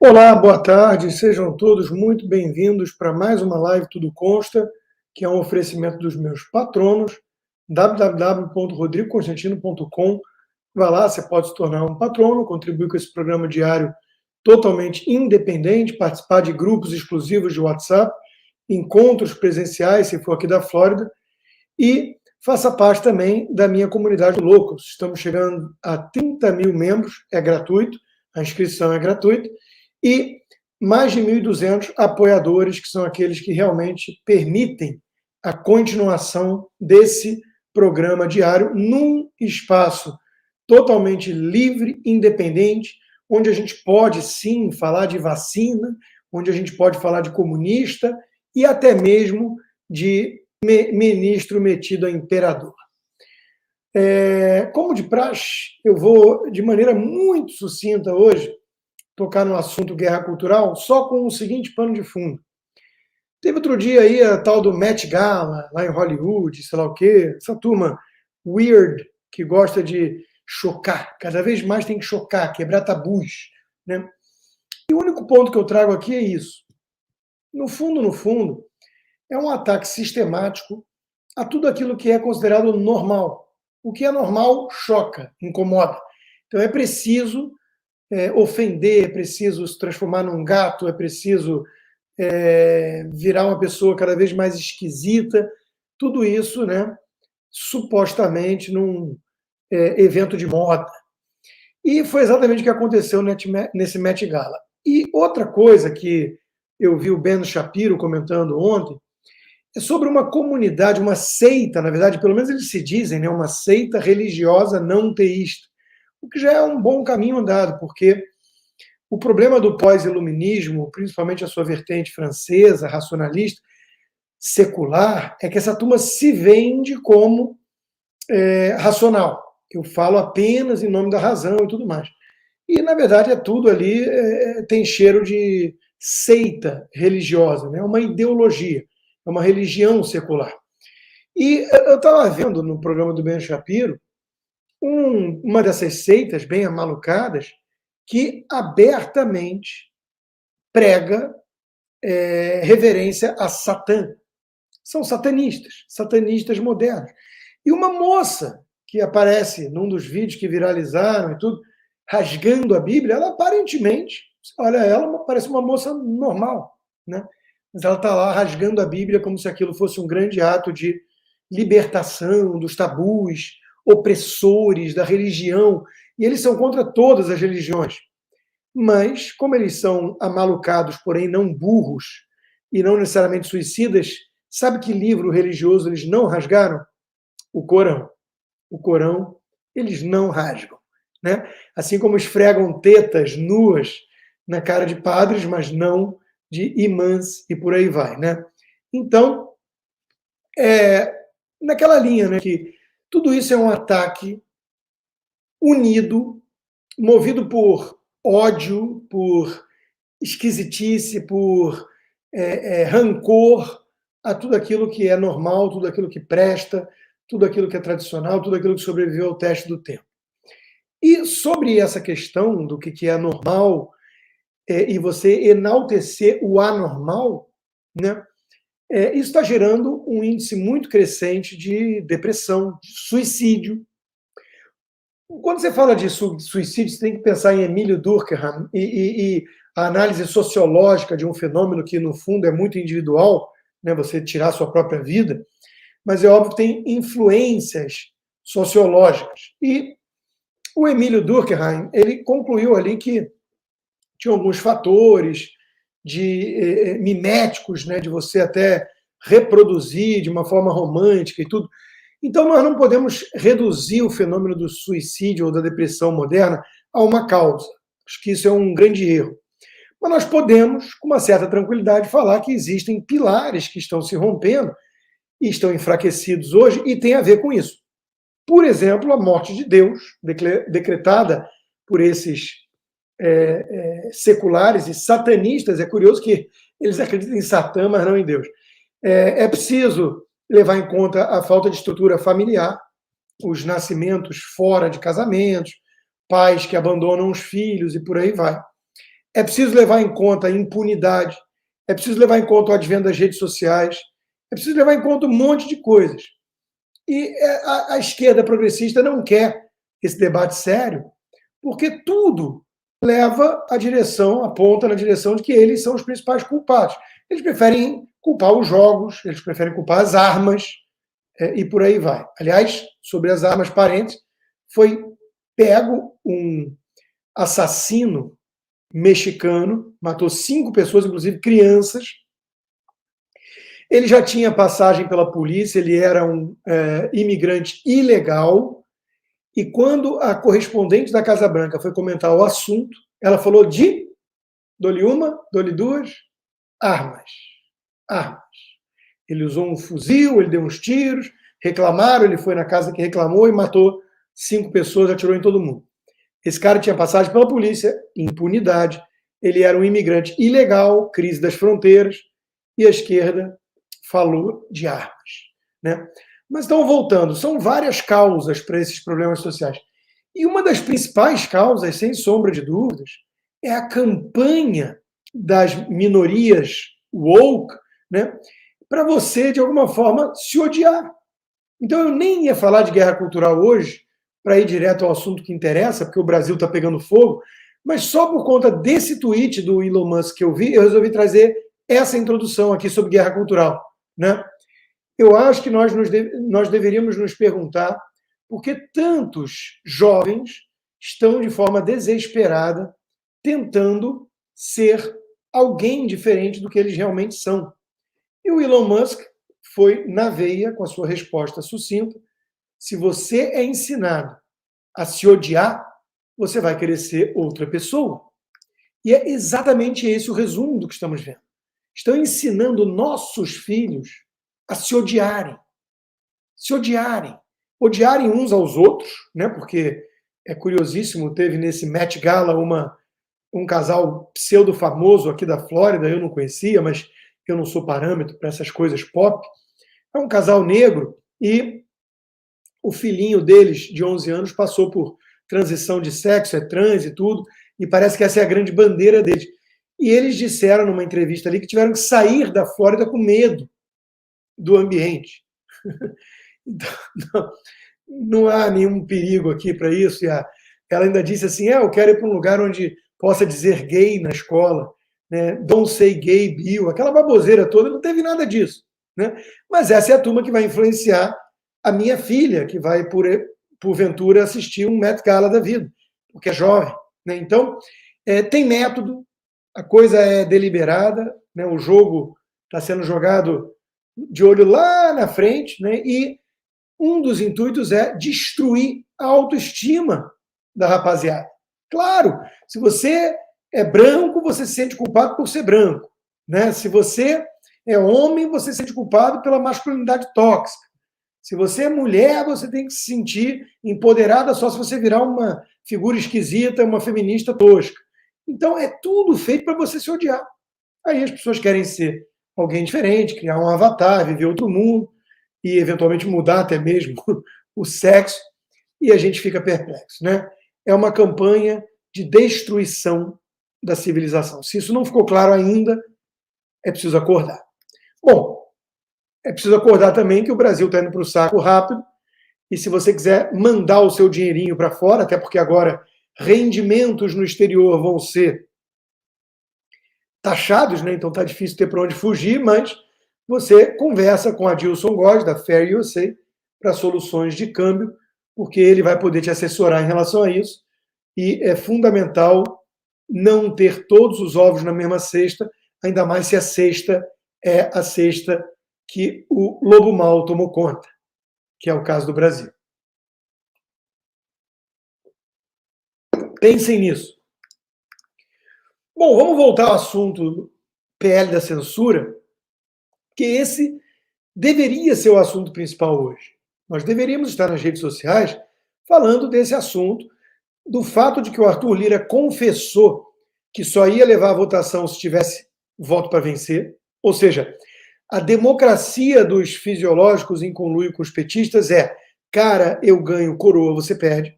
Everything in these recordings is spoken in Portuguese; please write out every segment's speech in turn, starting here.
Olá, boa tarde, sejam todos muito bem-vindos para mais uma live Tudo Consta, que é um oferecimento dos meus patronos, www.rodrigoconstantino.com. Vai lá, você pode se tornar um patrono, contribuir com esse programa diário totalmente independente, participar de grupos exclusivos de WhatsApp, encontros presenciais, se for aqui da Flórida, e faça parte também da minha comunidade Loucos. Estamos chegando a 30 mil membros, é gratuito, a inscrição é gratuita, e mais de 1.200 apoiadores, que são aqueles que realmente permitem a continuação desse programa diário num espaço totalmente livre, independente, onde a gente pode sim falar de vacina, onde a gente pode falar de comunista e até mesmo de ministro metido a imperador. Como de praxe, eu vou, de maneira muito sucinta hoje, tocar no assunto guerra cultural, só com o seguinte pano de fundo. Teve outro dia aí a tal do Met Gala, lá em Hollywood, sei lá o quê, essa turma weird, que gosta de chocar, cada vez mais tem que chocar, quebrar tabus, né? E o único ponto que eu trago aqui é isso. No fundo, é um ataque sistemático a tudo aquilo que é considerado normal. O que é normal choca, incomoda. Então é preciso ofender, é preciso se transformar num gato, é preciso virar uma pessoa cada vez mais esquisita, tudo isso, né, supostamente num evento de moda. E foi exatamente o que aconteceu nesse Met Gala. E outra coisa que eu vi o Ben Shapiro comentando ontem, é sobre uma comunidade, uma seita, na verdade, pelo menos eles se dizem, né, uma seita religiosa não teísta, o que já é um bom caminho andado, porque o problema do pós-iluminismo, principalmente a sua vertente francesa, racionalista, secular, é que essa turma se vende como racional. Eu falo apenas em nome da razão e tudo mais. E, na verdade, é tudo ali, tem cheiro de seita religiosa, né? Uma ideologia, é uma religião secular. E eu estava vendo no programa do Ben Shapiro uma dessas seitas bem amalucadas que abertamente prega reverência a Satã. São satanistas modernos. E uma moça que aparece num dos vídeos que viralizaram e tudo, rasgando a Bíblia, ela aparentemente, olha, ela parece uma moça normal, né? Mas ela está lá rasgando a Bíblia como se aquilo fosse um grande ato de libertação dos tabus opressores da religião, e eles são contra todas as religiões. Mas, como eles são amalucados, porém não burros, e não necessariamente suicidas, sabe que livro religioso eles não rasgaram? O Corão. O Corão eles não rasgam, né? Assim como esfregam tetas nuas na cara de padres, mas não de imãs e por aí vai, né? Então, naquela linha, né, que tudo isso é um ataque unido, movido por ódio, por esquisitice, por rancor a tudo aquilo que é normal, tudo aquilo que presta, tudo aquilo que é tradicional, tudo aquilo que sobreviveu ao teste do tempo. E sobre essa questão do que é normal e você enaltecer o anormal, né, isso está gerando um índice muito crescente de depressão, de suicídio. Quando você fala de suicídio, você tem que pensar em Emílio Durkheim e a análise sociológica de um fenômeno que, no fundo, é muito individual, né, você tirar a sua própria vida, mas é óbvio que tem influências sociológicas. E o Emílio Durkheim, ele concluiu ali que tinha alguns fatores miméticos, né, de você até reproduzir de uma forma romântica e tudo. Então, nós não podemos reduzir o fenômeno do suicídio ou da depressão moderna a uma causa. Acho que isso é um grande erro. Mas nós podemos, com uma certa tranquilidade, falar que existem pilares que estão se rompendo e estão enfraquecidos hoje e tem a ver com isso. Por exemplo, a morte de Deus, decretada por esses seculares e satanistas. É curioso que eles acreditam em Satã, mas não em Deus. É preciso levar em conta a falta de estrutura familiar, os nascimentos fora de casamentos, pais que abandonam os filhos e por aí vai. É preciso levar em conta a impunidade, é preciso levar em conta o advento das redes sociais, é preciso levar em conta um monte de coisas. E a esquerda progressista não quer esse debate sério, porque tudo leva a direção, aponta na direção de que eles são os principais culpados. Eles preferem culpar os jogos, eles preferem culpar as armas, e por aí vai. Aliás, sobre as armas, parentes, foi pego um assassino mexicano, matou 5 pessoas, inclusive crianças. Ele já tinha passagem pela polícia, ele era um imigrante ilegal, e quando a correspondente da Casa Branca foi comentar o assunto, ela falou dou-lhe uma, dou-lhe duas, armas. Armas. Ele usou um fuzil, ele deu uns tiros, reclamaram, ele foi na casa que reclamou e matou 5 pessoas, atirou em todo mundo. Esse cara tinha passagem pela polícia, impunidade, ele era um imigrante ilegal, crise das fronteiras, e a esquerda falou de armas. Né? Mas então, voltando, são várias causas para esses problemas sociais. E uma das principais causas, sem sombra de dúvidas, é a campanha das minorias woke, né, para você, de alguma forma, se odiar. Então, eu nem ia falar de guerra cultural hoje, para ir direto ao assunto que interessa, porque o Brasil está pegando fogo, mas só por conta desse tweet do Elon Musk que eu vi, eu resolvi trazer essa introdução aqui sobre guerra cultural. Né? Eu acho que nós deveríamos nos perguntar por que tantos jovens estão de forma desesperada tentando ser alguém diferente do que eles realmente são. E o Elon Musk foi na veia com a sua resposta sucinta. Se você é ensinado a se odiar, você vai querer ser outra pessoa. E é exatamente esse o resumo do que estamos vendo. Estão ensinando nossos filhos a se odiarem. Se odiarem. Odiarem uns aos outros, né? Porque é curiosíssimo, teve nesse Met Gala um casal pseudo-famoso aqui da Flórida, eu não conhecia, mas eu não sou parâmetro para essas coisas pop. É um casal negro e o filhinho deles, de 11 anos, passou por transição de sexo, é trans e tudo, e parece que essa é a grande bandeira deles. E eles disseram numa entrevista ali que tiveram que sair da Flórida com medo do ambiente. Então, não há nenhum perigo aqui para isso. E ela ainda disse assim, eu quero ir para um lugar onde possa dizer gay na escola, né? Don't say gay, Bill, aquela baboseira toda, não teve nada disso. Né? Mas essa é a turma que vai influenciar a minha filha, que vai, porventura, assistir um Met Gala da vida, porque é jovem. Né? Então, tem método, a coisa é deliberada, né? O jogo está sendo jogado de olho lá na frente, né? E um dos intuitos é destruir a autoestima da rapaziada. Claro, se você é branco, você se sente culpado por ser branco. Né? Se você é homem, você se sente culpado pela masculinidade tóxica. Se você é mulher, você tem que se sentir empoderada só se você virar uma figura esquisita, uma feminista tosca. Então, é tudo feito para você se odiar. Aí as pessoas querem ser alguém diferente, criar um avatar, viver outro mundo e, eventualmente, mudar até mesmo o sexo, e a gente fica perplexo. Né? É uma campanha de destruição da civilização. Se isso não ficou claro ainda, é preciso acordar. Bom, é preciso acordar também que o Brasil está indo para o saco rápido, e se você quiser mandar o seu dinheirinho para fora, até porque agora rendimentos no exterior vão ser taxados, né? Então está difícil ter para onde fugir, mas você conversa com a Dilson Góes, da Fair USA, para soluções de câmbio, porque ele vai poder te assessorar em relação a isso, e é fundamental não ter todos os ovos na mesma cesta, ainda mais se a cesta é a cesta que o lobo mau tomou conta, que é o caso do Brasil. Pensem nisso. Bom, vamos voltar ao assunto do PL da censura, que esse deveria ser o assunto principal hoje. Nós deveríamos estar nas redes sociais falando desse assunto, do fato de que o Arthur Lira confessou que só ia levar a votação se tivesse voto para vencer, ou seja, a democracia dos fisiológicos em conluio com os petistas é, cara, eu ganho, coroa, você perde.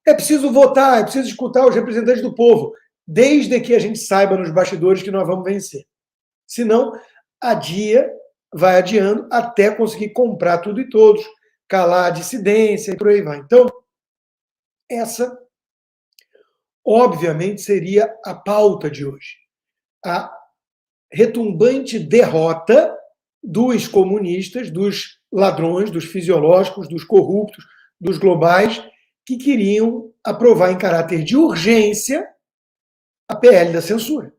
É preciso votar, é preciso escutar os representantes do povo. desde que a gente saiba nos bastidores que nós vamos vencer. Senão, vai adiando até conseguir comprar tudo e todos, calar a dissidência e por aí vai. Então, essa, obviamente, seria a pauta de hoje. A retumbante derrota dos comunistas, dos ladrões, dos fisiológicos, dos corruptos, dos globais, que queriam aprovar em caráter de urgência a PL da censura.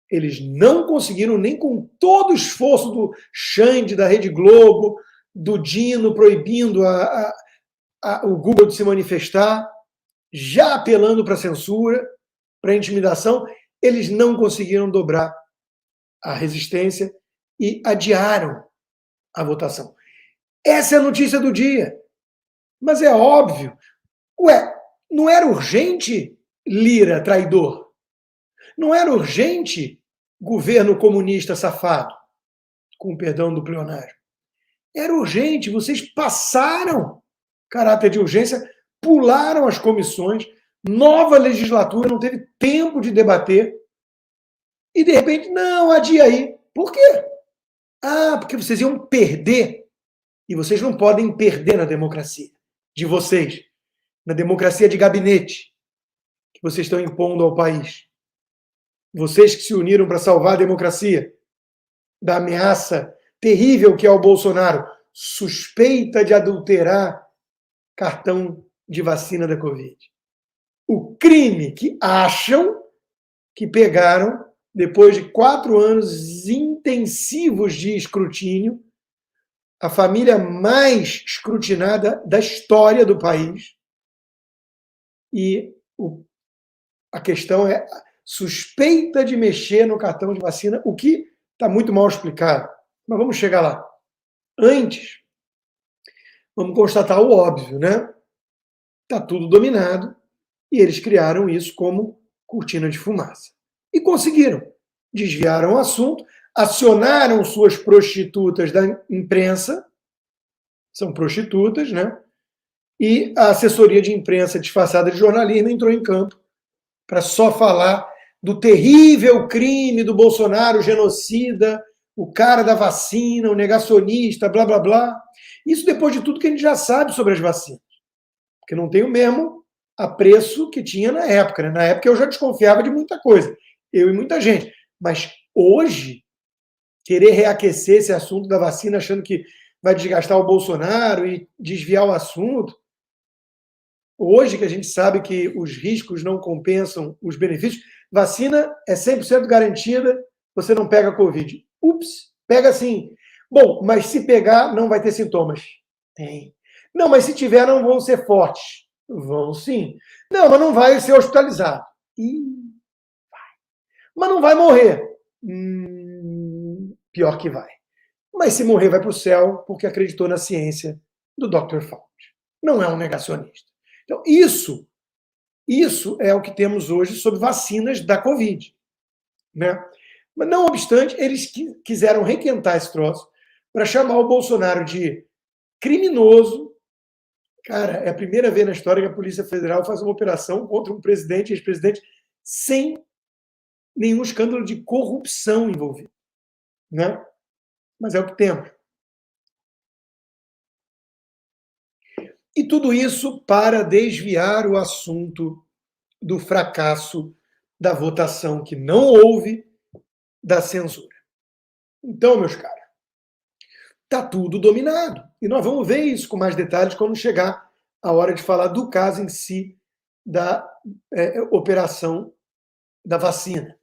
Eles não conseguiram, nem com todo o esforço do Xande, da Rede Globo, do Dino proibindo o Google de se manifestar, já apelando para a censura, para a intimidação, eles não conseguiram dobrar a resistência e adiaram a votação. Essa é a notícia do dia. Mas é óbvio. Não era urgente, Lira, traidor? Não era urgente, governo comunista safado? Com perdão do pleonário. Era urgente, vocês passaram caráter de urgência, pularam as comissões, nova legislatura, não teve tempo de debater, e de repente, não, adia aí. Por quê? Porque vocês iam perder, e vocês não podem perder na democracia de vocês, na democracia de gabinete que vocês estão impondo ao país. Vocês que se uniram para salvar a democracia da ameaça terrível que é o Bolsonaro, suspeita de adulterar cartão de vacina da Covid. O crime que acham que pegaram depois de 4 anos intensivos de escrutínio, a família mais escrutinada da história do país. E a questão é suspeita de mexer no cartão de vacina, o que está muito mal explicado. Mas vamos chegar lá. Antes, vamos constatar o óbvio, né? Está tudo dominado e eles criaram isso como cortina de fumaça. E conseguiram. Desviaram o assunto, acionaram suas prostitutas da imprensa, são prostitutas, né? E a assessoria de imprensa disfarçada de jornalismo entrou em campo para só falar do terrível crime do Bolsonaro, o genocida, o cara da vacina, o negacionista, blá, blá, blá. Isso depois de tudo que a gente já sabe sobre as vacinas. Porque não tem o mesmo apreço que tinha na época. Né? Na época eu já desconfiava de muita coisa, eu e muita gente. Mas hoje, querer reaquecer esse assunto da vacina achando que vai desgastar o Bolsonaro e desviar o assunto, hoje que a gente sabe que os riscos não compensam os benefícios, vacina é 100% garantida, você não pega Covid. Ups, pega sim. Bom, mas se pegar, não vai ter sintomas. Tem. Não, mas se tiver, não vão ser fortes. Vão sim. Não, mas não vai ser hospitalizado. Vai. Mas não vai morrer. Pior que vai. Mas se morrer, vai para o céu, porque acreditou na ciência do Dr. Fauci. Não é um negacionista. Então, isso é o que temos hoje sobre vacinas da Covid. Né? Mas, não obstante, eles quiseram requentar esse troço para chamar o Bolsonaro de criminoso. Cara, é a primeira vez na história que a Polícia Federal faz uma operação contra um presidente e ex-presidente sem nenhum escândalo de corrupção envolvido. Né? Mas é o que temos. E tudo isso para desviar o assunto do fracasso da votação que não houve da censura. Então, meus caros, está tudo dominado. E nós vamos ver isso com mais detalhes quando chegar a hora de falar do caso em si da operação da vacina.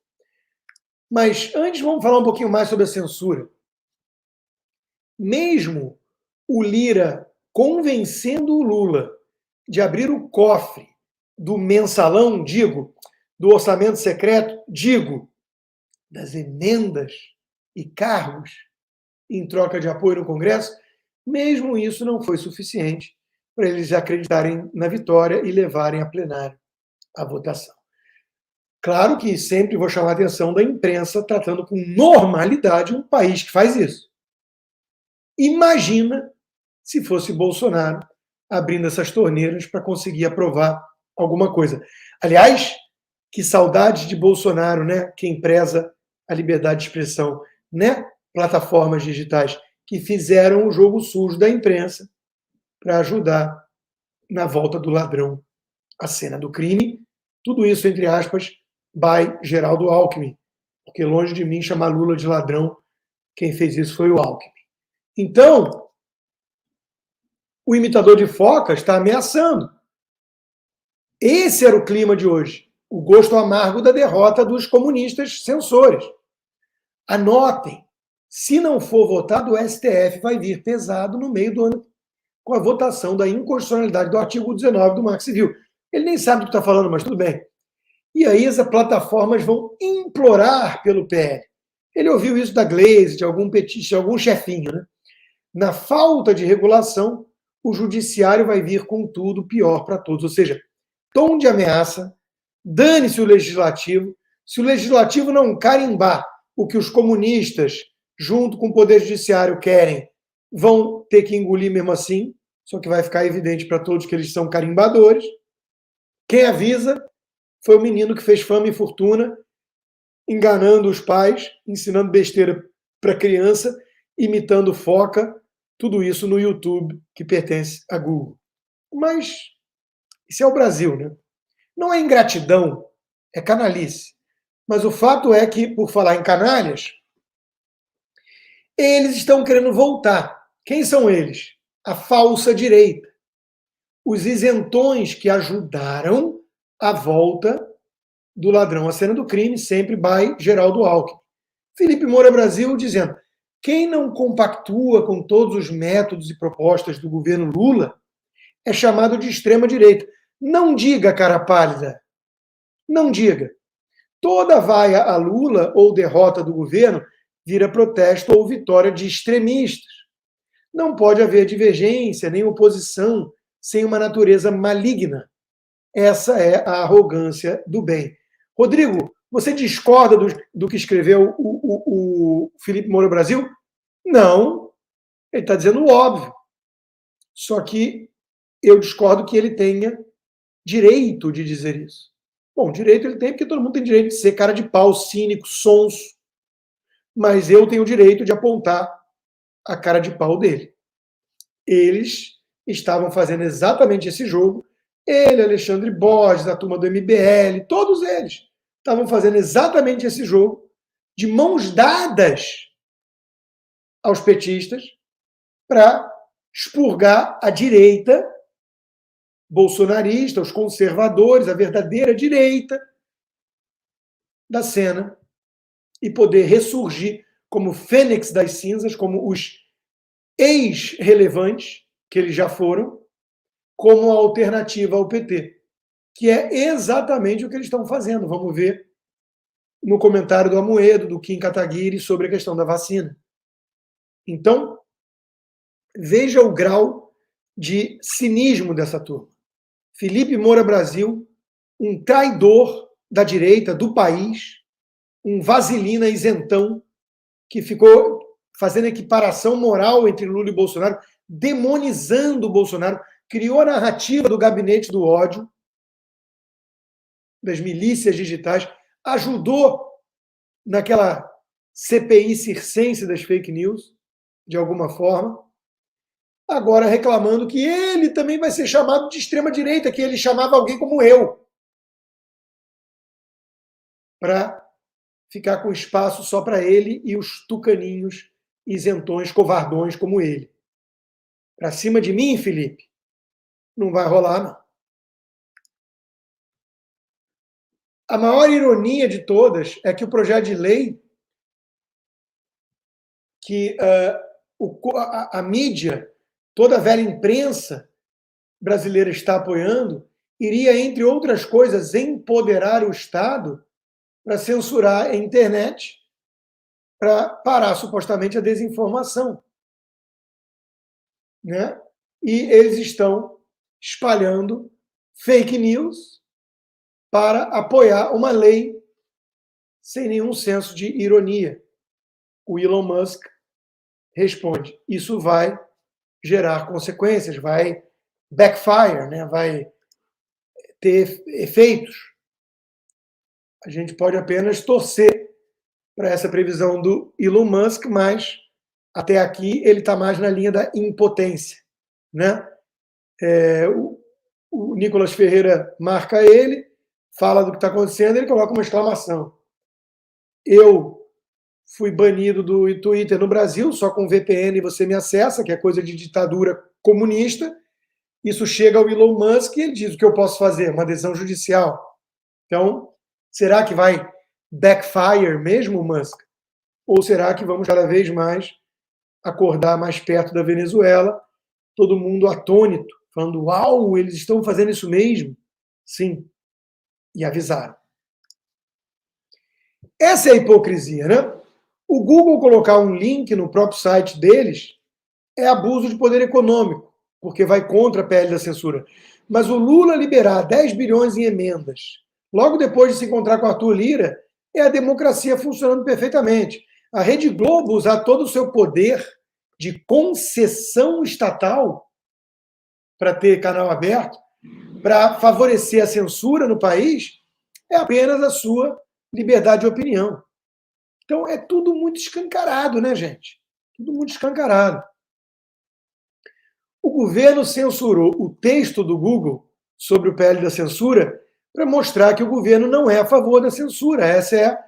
Mas antes vamos falar um pouquinho mais sobre a censura. Mesmo o Lira convencendo o Lula de abrir o cofre do mensalão, do orçamento secreto, das emendas e cargos em troca de apoio no Congresso, mesmo isso não foi suficiente para eles acreditarem na vitória e levarem a plenário a votação. Claro que sempre vou chamar a atenção da imprensa tratando com normalidade um país que faz isso. Imagina se fosse Bolsonaro abrindo essas torneiras para conseguir aprovar alguma coisa. Aliás, Que saudades de Bolsonaro, né? Quem preza a liberdade de expressão, né? Plataformas digitais que fizeram o jogo sujo da imprensa para ajudar na volta do ladrão à cena do crime. Tudo isso, entre aspas, by Geraldo Alckmin, porque longe de mim chamar Lula de ladrão, quem fez isso foi o Alckmin. Então, o imitador de foca está ameaçando. Esse era o clima de hoje. O gosto amargo da derrota dos comunistas censores. Anotem, se não for votado, o STF vai vir pesado no meio do ano com a votação da inconstitucionalidade do artigo 19 do Marco Civil. Ele nem sabe do que está falando, mas tudo bem. E aí as plataformas vão implorar pelo PL. Ele ouviu isso da Glaze, de algum petista, de algum chefinho, né? Na falta de regulação, o judiciário vai vir com tudo pior para todos. Ou seja, tom de ameaça, dane-se o legislativo. Se o legislativo não carimbar o que os comunistas, junto com o Poder Judiciário, querem, vão ter que engolir mesmo assim, só que vai ficar evidente para todos que eles são carimbadores. Quem avisa foi o menino que fez fama e fortuna, enganando os pais, ensinando besteira para criança, imitando foca, tudo isso no YouTube, que pertence a Google. Mas isso é o Brasil, né? Não é ingratidão, é canalice. Mas o fato é que, por falar em canalhas, eles estão querendo voltar. Quem são eles? A falsa direita. Os isentões que ajudaram a volta do ladrão à cena do crime, sempre by Geraldo Alckmin. Felipe Moura Brasil dizendo: quem não compactua com todos os métodos e propostas do governo Lula é chamado de extrema-direita. Não diga, cara pálida. Não diga. Toda vaia a Lula ou derrota do governo vira protesto ou vitória de extremistas. Não pode haver divergência nem oposição sem uma natureza maligna. Essa é a arrogância do bem. Rodrigo, você discorda do que escreveu o Felipe Moura Brasil? Não. Ele está dizendo o óbvio. Só que eu discordo que ele tenha direito de dizer isso. Bom, direito ele tem, porque todo mundo tem direito de ser cara de pau, cínico, sonso. Mas eu tenho o direito de apontar a cara de pau dele. Eles estavam fazendo exatamente esse jogo. Ele, Alexandre Borges, a turma do MBL, todos eles estavam fazendo exatamente esse jogo, de mãos dadas aos petistas, para expurgar a direita bolsonarista, os conservadores, a verdadeira direita da cena, e poder ressurgir como fênix das cinzas, como os ex-relevantes, que eles já foram, como alternativa ao PT, que é exatamente o que eles estão fazendo. Vamos ver no comentário do Amoedo, do Kim Kataguiri, sobre a questão da vacina. Então, veja o grau de cinismo dessa turma. Felipe Moura Brasil, um traidor da direita, do país, um vaselina isentão, que ficou fazendo equiparação moral entre Lula e Bolsonaro, demonizando o Bolsonaro, criou a narrativa do gabinete do ódio, das milícias digitais, ajudou naquela CPI circense das fake news, de alguma forma, agora reclamando que ele também vai ser chamado de extrema-direita, que ele chamava alguém como eu, para ficar com espaço só para ele e os tucaninhos isentões, covardões como ele. Para cima de mim, Felipe, não vai rolar, não. A maior ironia de todas é que o projeto de lei que a mídia, toda a velha imprensa brasileira está apoiando, iria, entre outras coisas, empoderar o Estado para censurar a internet, para parar supostamente a desinformação. Né? E eles estão espalhando fake news para apoiar uma lei sem nenhum senso de ironia. O Elon Musk responde: isso vai gerar consequências, vai backfire, né? Vai ter efeitos. A gente pode apenas torcer para essa previsão do Elon Musk, mas até aqui ele está mais na linha da impotência, né? O Nicolas Ferreira marca ele, fala do que está acontecendo, ele coloca uma exclamação. Eu fui banido do Twitter no Brasil, só com VPN você me acessa, que é coisa de ditadura comunista. Isso chega ao Elon Musk e ele diz o que eu posso fazer, uma decisão judicial. Então, será que vai backfire mesmo, Musk? Ou será que vamos cada vez mais acordar mais perto da Venezuela, todo mundo atônito, falando, uau, eles estão fazendo isso mesmo? Sim, e avisaram. Essa é a hipocrisia, né? O Google colocar um link no próprio site deles é abuso de poder econômico, porque vai contra a PL da censura. Mas o Lula liberar 10 bilhões em emendas, logo depois de se encontrar com Arthur Lira, é a democracia funcionando perfeitamente. A Rede Globo usar todo o seu poder de concessão estatal para ter canal aberto, para favorecer a censura no país, é apenas a sua liberdade de opinião. Então é tudo muito escancarado, né, gente? Tudo muito escancarado. O governo censurou o texto do Google sobre o PL da censura para mostrar que o governo não é a favor da censura. Essa é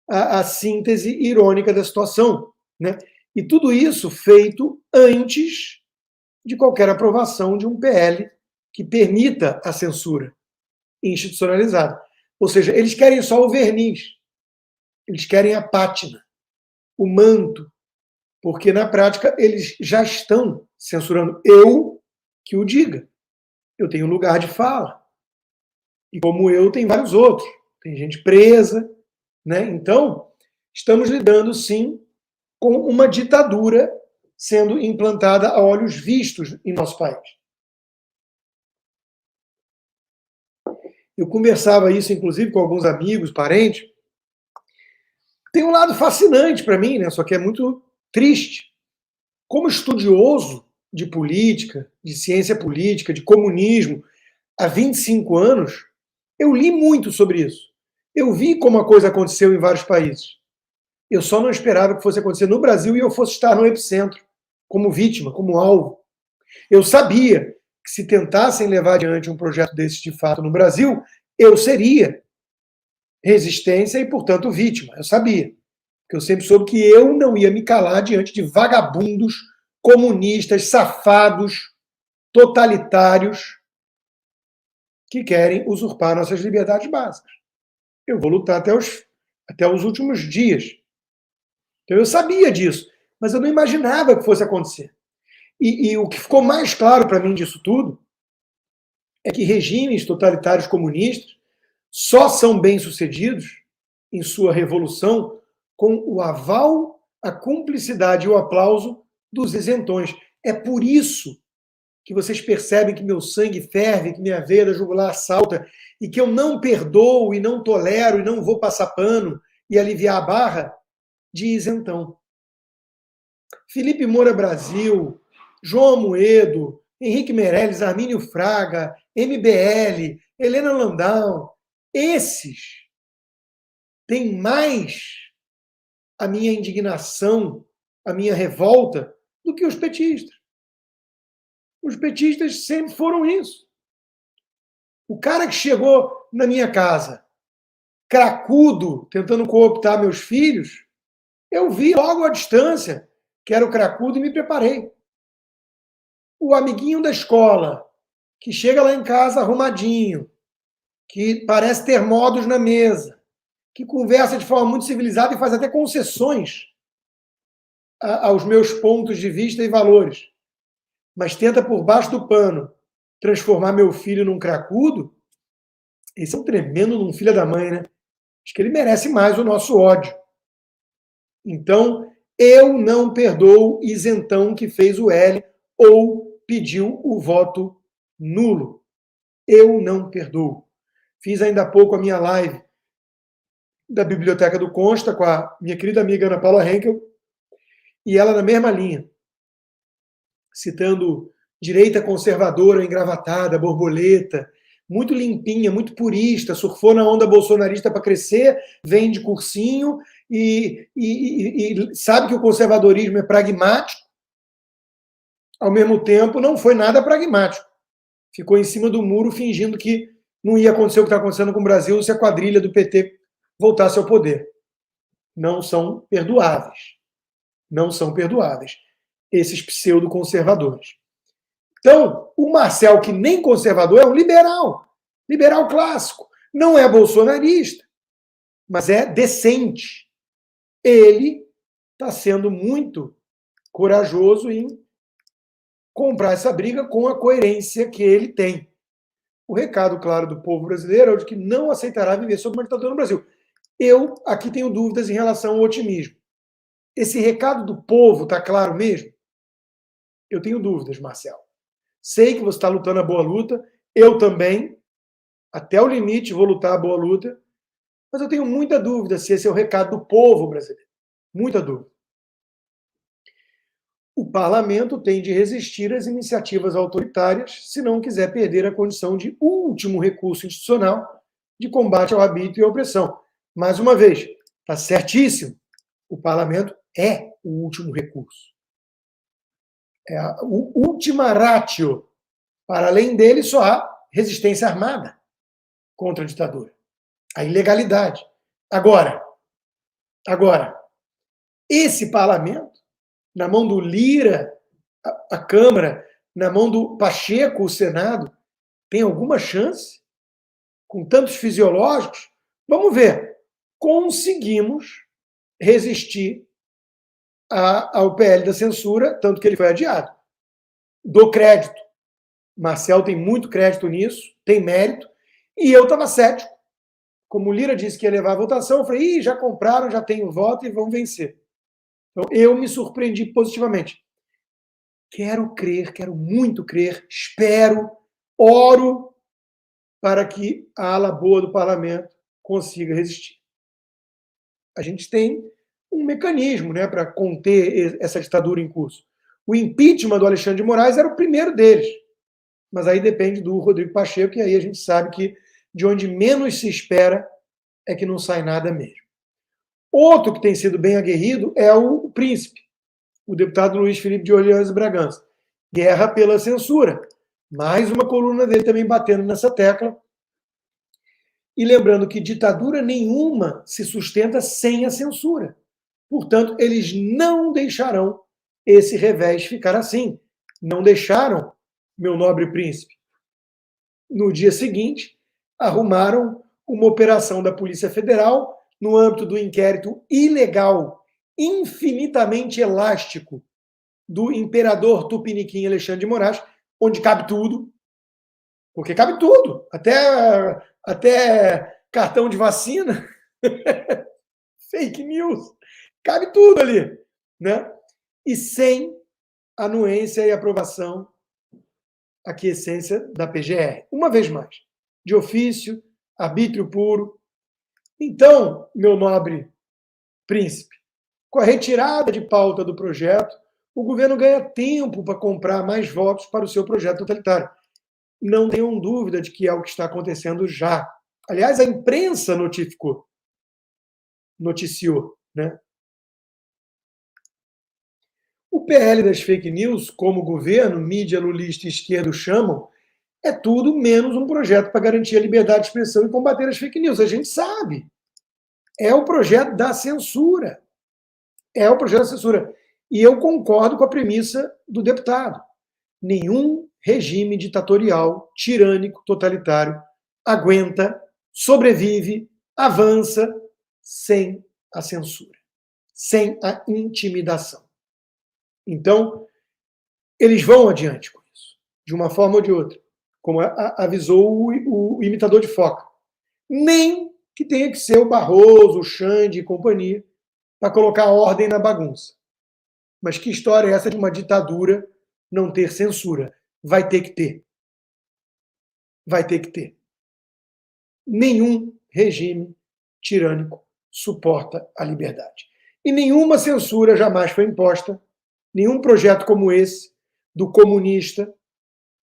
a síntese irônica da situação, né? E tudo isso feito antes de qualquer aprovação de um PL que permita a censura institucionalizada. Ou seja, eles querem só o verniz, eles querem a pátina, o manto, porque na prática eles já estão censurando. Eu que o diga. Eu tenho lugar de fala. E como eu, tem vários outros. Tem gente presa, né? Então, estamos lidando, sim, com uma ditadura sendo implantada a olhos vistos em nosso país. Eu conversava isso, inclusive, com alguns amigos, parentes. Tem um lado fascinante para mim, né? Só que é muito triste. Como estudioso de política, de ciência política, de comunismo, há 25 anos, eu li muito sobre isso. Eu vi como a coisa aconteceu em vários países. Eu só não esperava que fosse acontecer no Brasil e eu fosse estar no epicentro, como vítima, como alvo. Eu sabia que se tentassem levar adiante um projeto desse de fato no Brasil, eu seria resistência e, portanto, vítima. Eu sabia. Porque eu sempre soube que eu não ia me calar diante de vagabundos, comunistas, safados, totalitários, que querem usurpar nossas liberdades básicas. Eu vou lutar até os últimos dias. Então eu sabia disso, mas eu não imaginava que fosse acontecer. E o que ficou mais claro para mim disso tudo é que regimes totalitários comunistas só são bem-sucedidos em sua revolução com o aval, a cumplicidade e o aplauso dos isentões. É por isso que vocês percebem que meu sangue ferve, que minha veia da jugular salta, e que eu não perdoo e não tolero e não vou passar pano e aliviar a barra de isentão. Felipe Moura Brasil, João Amoedo, Henrique Meirelles, Armínio Fraga, MBL, Helena Landau, esses têm mais a minha indignação, a minha revolta, do que os petistas. Os petistas sempre foram isso. O cara que chegou na minha casa, cracudo, tentando cooptar meus filhos, eu vi logo à distância que era o cracudo e me preparei. O amiguinho da escola, que chega lá em casa arrumadinho, que parece ter modos na mesa, que conversa de forma muito civilizada e faz até concessões aos meus pontos de vista e valores, mas tenta por baixo do pano transformar meu filho num cracudo, esse é um tremendo num filho da mãe, né? Acho que ele merece mais o nosso ódio. Então, eu não perdoo isentão que fez o L ou pediu o voto nulo. Eu não perdoo. Fiz ainda há pouco a minha live da Biblioteca do Consta com a minha querida amiga Ana Paula Henkel, e ela na mesma linha, citando direita conservadora, engravatada, borboleta, muito limpinha, muito purista, surfou na onda bolsonarista para crescer, vem de cursinho e sabe que o conservadorismo é pragmático, ao mesmo tempo não foi nada pragmático. Ficou em cima do muro fingindo que não ia acontecer o que está acontecendo com o Brasil se a quadrilha do PT voltasse ao poder. Não são perdoáveis. Não são perdoáveis esses pseudo-conservadores. Então, o Marcel, que nem conservador, é um liberal. Liberal clássico. Não é bolsonarista, mas é decente. Ele está sendo muito corajoso em comprar essa briga com a coerência que ele tem. O recado, claro, do povo brasileiro é o de que não aceitará viver sob uma ditadura no Brasil. Eu aqui tenho dúvidas em relação ao otimismo. Esse recado do povo está claro mesmo? Eu tenho dúvidas, Marcel. Sei que você está lutando a boa luta, eu também, até o limite vou lutar a boa luta, mas eu tenho muita dúvida se esse é o recado do povo brasileiro. Muita dúvida. O parlamento tem de resistir às iniciativas autoritárias se não quiser perder a condição de último recurso institucional de combate ao arbítrio e à opressão. Mais uma vez, está certíssimo, o parlamento é o último recurso. É a última ratio. Para além dele, só há resistência armada contra a ditadura. A ilegalidade. Agora, esse parlamento, na mão do Lira, a Câmara, na mão do Pacheco, o Senado, tem alguma chance? Com tantos fisiológicos? Vamos ver. Conseguimos resistir ao PL da censura, tanto que ele foi adiado. Dou crédito. Marcel tem muito crédito nisso, tem mérito, e eu estava cético. Como o Lira disse que ia levar a votação, eu falei, já compraram, já tem o voto e vão vencer. Então, eu me surpreendi positivamente. Quero crer, quero muito crer, espero, oro para que a ala boa do parlamento consiga resistir. A gente tem um mecanismo, né, para conter essa ditadura em curso. O impeachment do Alexandre de Moraes era o primeiro deles, mas aí depende do Rodrigo Pacheco, e aí a gente sabe que de onde menos se espera é que não sai nada mesmo. Outro que tem sido bem aguerrido é o Príncipe, o deputado Luiz Felipe de Orleans Bragança. Guerra pela censura. Mais uma coluna dele também batendo nessa tecla. E lembrando que ditadura nenhuma se sustenta sem a censura. Portanto, eles não deixarão esse revés ficar assim. Não deixaram, meu nobre príncipe. No dia seguinte, arrumaram uma operação da Polícia Federal no âmbito do inquérito ilegal, infinitamente elástico, do imperador tupiniquim Alexandre de Moraes, onde cabe tudo, porque cabe tudo, até cartão de vacina, fake news, cabe tudo ali, né? E sem anuência e aprovação, aquiescência da PGR. Uma vez mais, de ofício, arbítrio puro. Então, meu nobre príncipe, com a retirada de pauta do projeto, o governo ganha tempo para comprar mais votos para o seu projeto totalitário. Não tenham dúvida de que é o que está acontecendo já. Aliás, a imprensa noticiou, né? O PL das fake news, como o governo, mídia lulista e esquerdo chamam, é tudo menos um projeto para garantir a liberdade de expressão e combater as fake news. A gente sabe. É o projeto da censura. É o projeto da censura. E eu concordo com a premissa do deputado. Nenhum regime ditatorial, tirânico, totalitário aguenta, sobrevive, avança sem a censura, sem a intimidação. Então, eles vão adiante com isso, de uma forma ou de outra, como avisou o imitador de foca. Nem que tenha que ser o Barroso, o Xande e companhia para colocar ordem na bagunça. Mas que história é essa de uma ditadura não ter censura? Vai ter que ter. Vai ter que ter. Nenhum regime tirânico suporta a liberdade. E nenhuma censura jamais foi imposta, nenhum projeto como esse, do comunista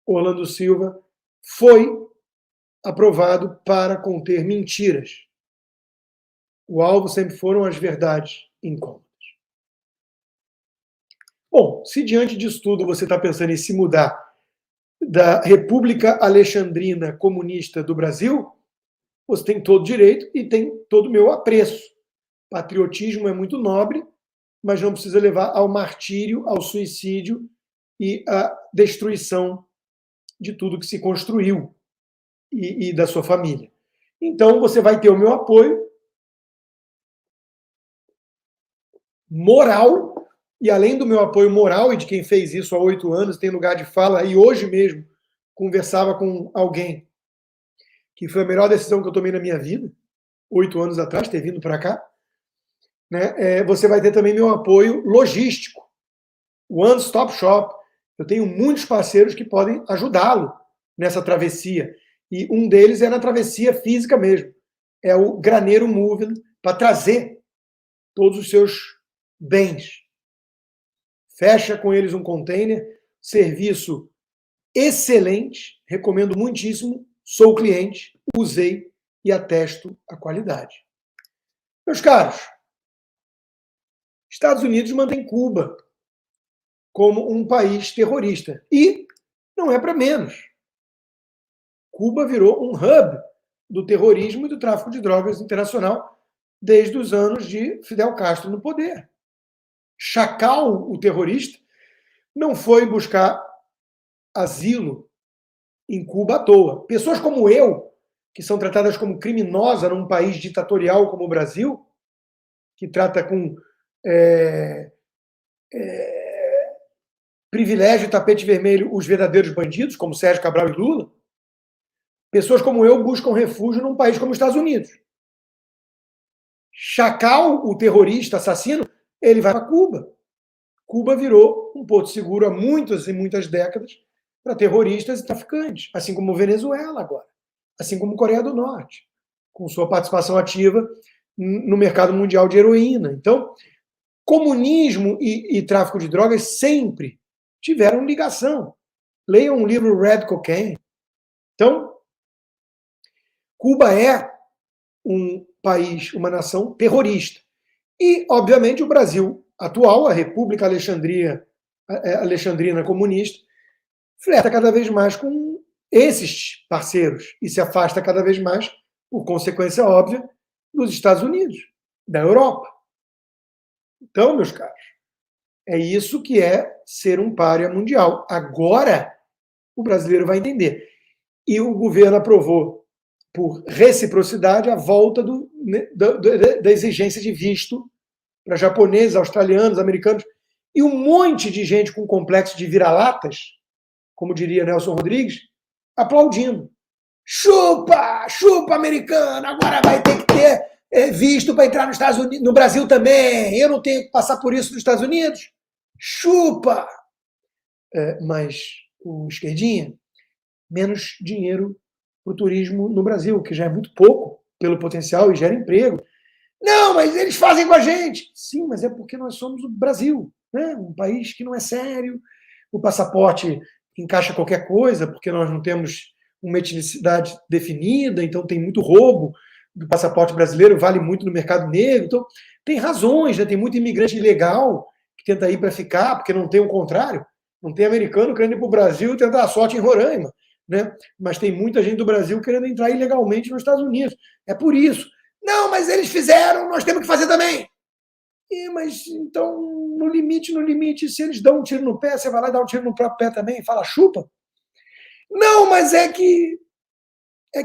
Orlando Silva, foi aprovado para conter mentiras. O alvo sempre foram as verdades incômodas. Bom, se diante disso tudo você está pensando em se mudar da República Alexandrina Comunista do Brasil, você tem todo o direito e tem todo o meu apreço. Patriotismo é muito nobre, mas não precisa levar ao martírio, ao suicídio e à destruição de tudo que se construiu e da sua família. Então, você vai ter o meu apoio moral, e além do meu apoio moral e de quem fez isso há 8 anos, tem lugar de fala, e hoje mesmo conversava com alguém que foi a melhor decisão que eu tomei na minha vida, 8 anos atrás, ter vindo para cá, né? Você vai ter também meu apoio logístico, One Stop Shop. Eu tenho muitos parceiros que podem ajudá-lo nessa travessia, e um deles é na travessia física mesmo, é o Graneiro Moving, para trazer todos os seus bens. Fecha com eles um container, serviço excelente, recomendo muitíssimo, sou cliente, usei e atesto a qualidade. Meus caros, Estados Unidos mantém Cuba como um país terrorista. E não é para menos. Cuba virou um hub do terrorismo e do tráfico de drogas internacional desde os anos de Fidel Castro no poder. Chacal, o terrorista, não foi buscar asilo em Cuba à toa. Pessoas como eu, que são tratadas como criminosas num país ditatorial como o Brasil, que trata com privilégio e tapete vermelho os verdadeiros bandidos, como Sérgio Cabral e Lula, pessoas como eu buscam refúgio num país como os Estados Unidos. Chacal, o terrorista assassino, ele vai para Cuba. Cuba virou um porto seguro há muitas e muitas décadas para terroristas e traficantes, assim como Venezuela agora, assim como Coreia do Norte, com sua participação ativa no mercado mundial de heroína. Então, comunismo e tráfico de drogas sempre tiveram ligação. Leiam um livro Red Cocaine. Então, Cuba é um país, uma nação terrorista. E, obviamente, o Brasil atual, a República Alexandrina Comunista, flerta cada vez mais com esses parceiros e se afasta cada vez mais, por consequência óbvia, dos Estados Unidos, da Europa. Então, meus caros, é isso que é ser um pária mundial. Agora, o brasileiro vai entender. E o governo aprovou, por reciprocidade, a volta da exigência de visto para japoneses, australianos, americanos, e um monte de gente com complexo de vira-latas, como diria Nelson Rodrigues, aplaudindo. Chupa, chupa, americano, agora vai ter que ter visto para entrar nos Estados Unidos, no Brasil também, eu não tenho que passar por isso nos Estados Unidos? Chupa! Mas o esquerdinha, menos dinheiro para o turismo no Brasil, que já é muito pouco pelo potencial e gera emprego. Não, mas eles fazem com a gente. Sim, mas é porque nós somos o Brasil, né? Um país que não é sério, o passaporte encaixa qualquer coisa, porque nós não temos uma etnicidade definida, então tem muito roubo do passaporte brasileiro, vale muito no mercado negro. Então, tem razões, né? Tem muito imigrante ilegal que tenta ir para ficar, porque não tem o contrário. Não tem americano querendo ir para o Brasil e tentar a sorte em Roraima, né? Mas tem muita gente do Brasil querendo entrar ilegalmente nos Estados Unidos. É por isso. Não, mas eles fizeram, nós temos que fazer também. Mas então, no limite, se eles dão um tiro no pé, você vai lá e dá um tiro no próprio pé também e fala, chupa. Não, mas é que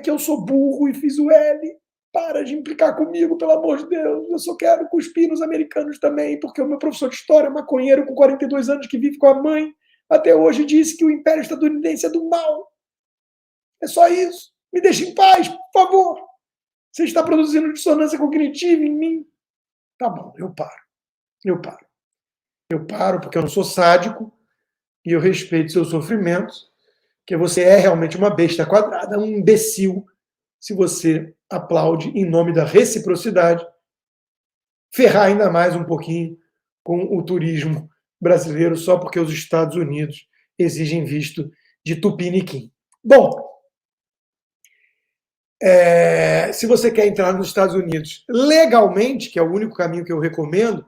eu sou burro e fiz o L. Para de implicar comigo, pelo amor de Deus. Eu só quero cuspir nos americanos também, porque o meu professor de história, maconheiro com 42 anos, que vive com a mãe, até hoje disse que o Império Estadunidense é do mal. É só isso. Me deixe em paz, por favor. Você está produzindo dissonância cognitiva em mim. Tá bom, eu paro. Eu paro porque eu não sou sádico e eu respeito seus sofrimentos, que você é realmente uma besta quadrada, um imbecil, se você aplaude em nome da reciprocidade, ferrar ainda mais um pouquinho com o turismo brasileiro só porque os Estados Unidos exigem visto de tupiniquim. Bom, Se você quer entrar nos Estados Unidos legalmente, que é o único caminho que eu recomendo,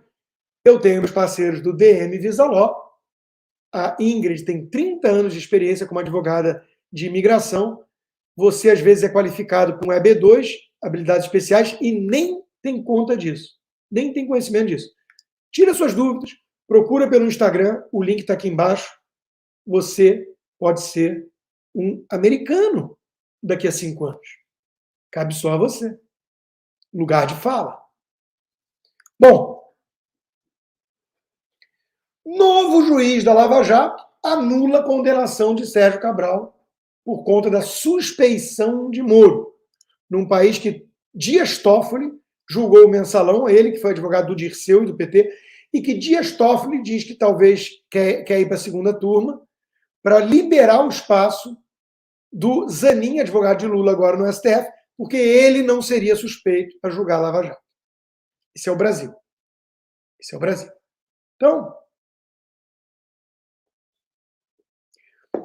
eu tenho os parceiros do DM Visa Law. A Ingrid tem 30 anos de experiência como advogada de imigração. Você, às vezes, é qualificado com EB2, habilidades especiais, e nem tem conta disso. Nem tem conhecimento disso. Tira suas dúvidas, procura pelo Instagram, o link está aqui embaixo. Você pode ser um americano daqui a 5 anos. Cabe só a você. Lugar de fala. Bom, novo juiz da Lava Jato anula a condenação de Sérgio Cabral por conta da suspeição de Moro, num país que Dias Toffoli julgou o mensalão, ele que foi advogado do Dirceu e do PT, e que Dias Toffoli diz que talvez quer ir para a segunda turma para liberar o espaço do Zanin, advogado de Lula agora no STF, porque ele não seria suspeito para julgar a Lava Jato. Esse é o Brasil. Esse é o Brasil. Então,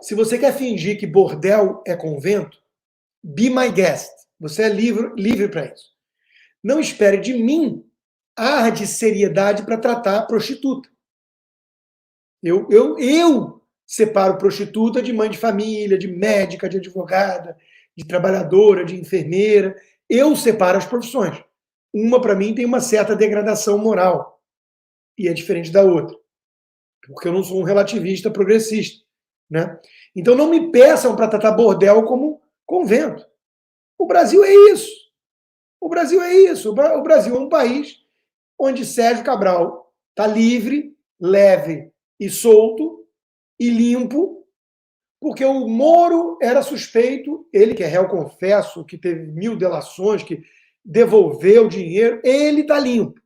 se você quer fingir que bordel é convento, be my guest. Você é livre para isso. Não espere de mim ar de seriedade para tratar a prostituta. Eu separo prostituta de mãe de família, de médica, de advogada, de trabalhadora, de enfermeira. Eu separo as profissões. Uma, para mim, tem uma certa degradação moral. E é diferente da outra. Porque eu não sou um relativista progressista. Né? Então não me peçam para tratar bordel como convento. O Brasil é isso. O Brasil é isso. O Brasil é um país onde Sérgio Cabral está livre, leve e solto e limpo, porque o Moro era suspeito, ele que é réu confesso, que teve 1000 delações, que devolveu dinheiro, ele está limpo.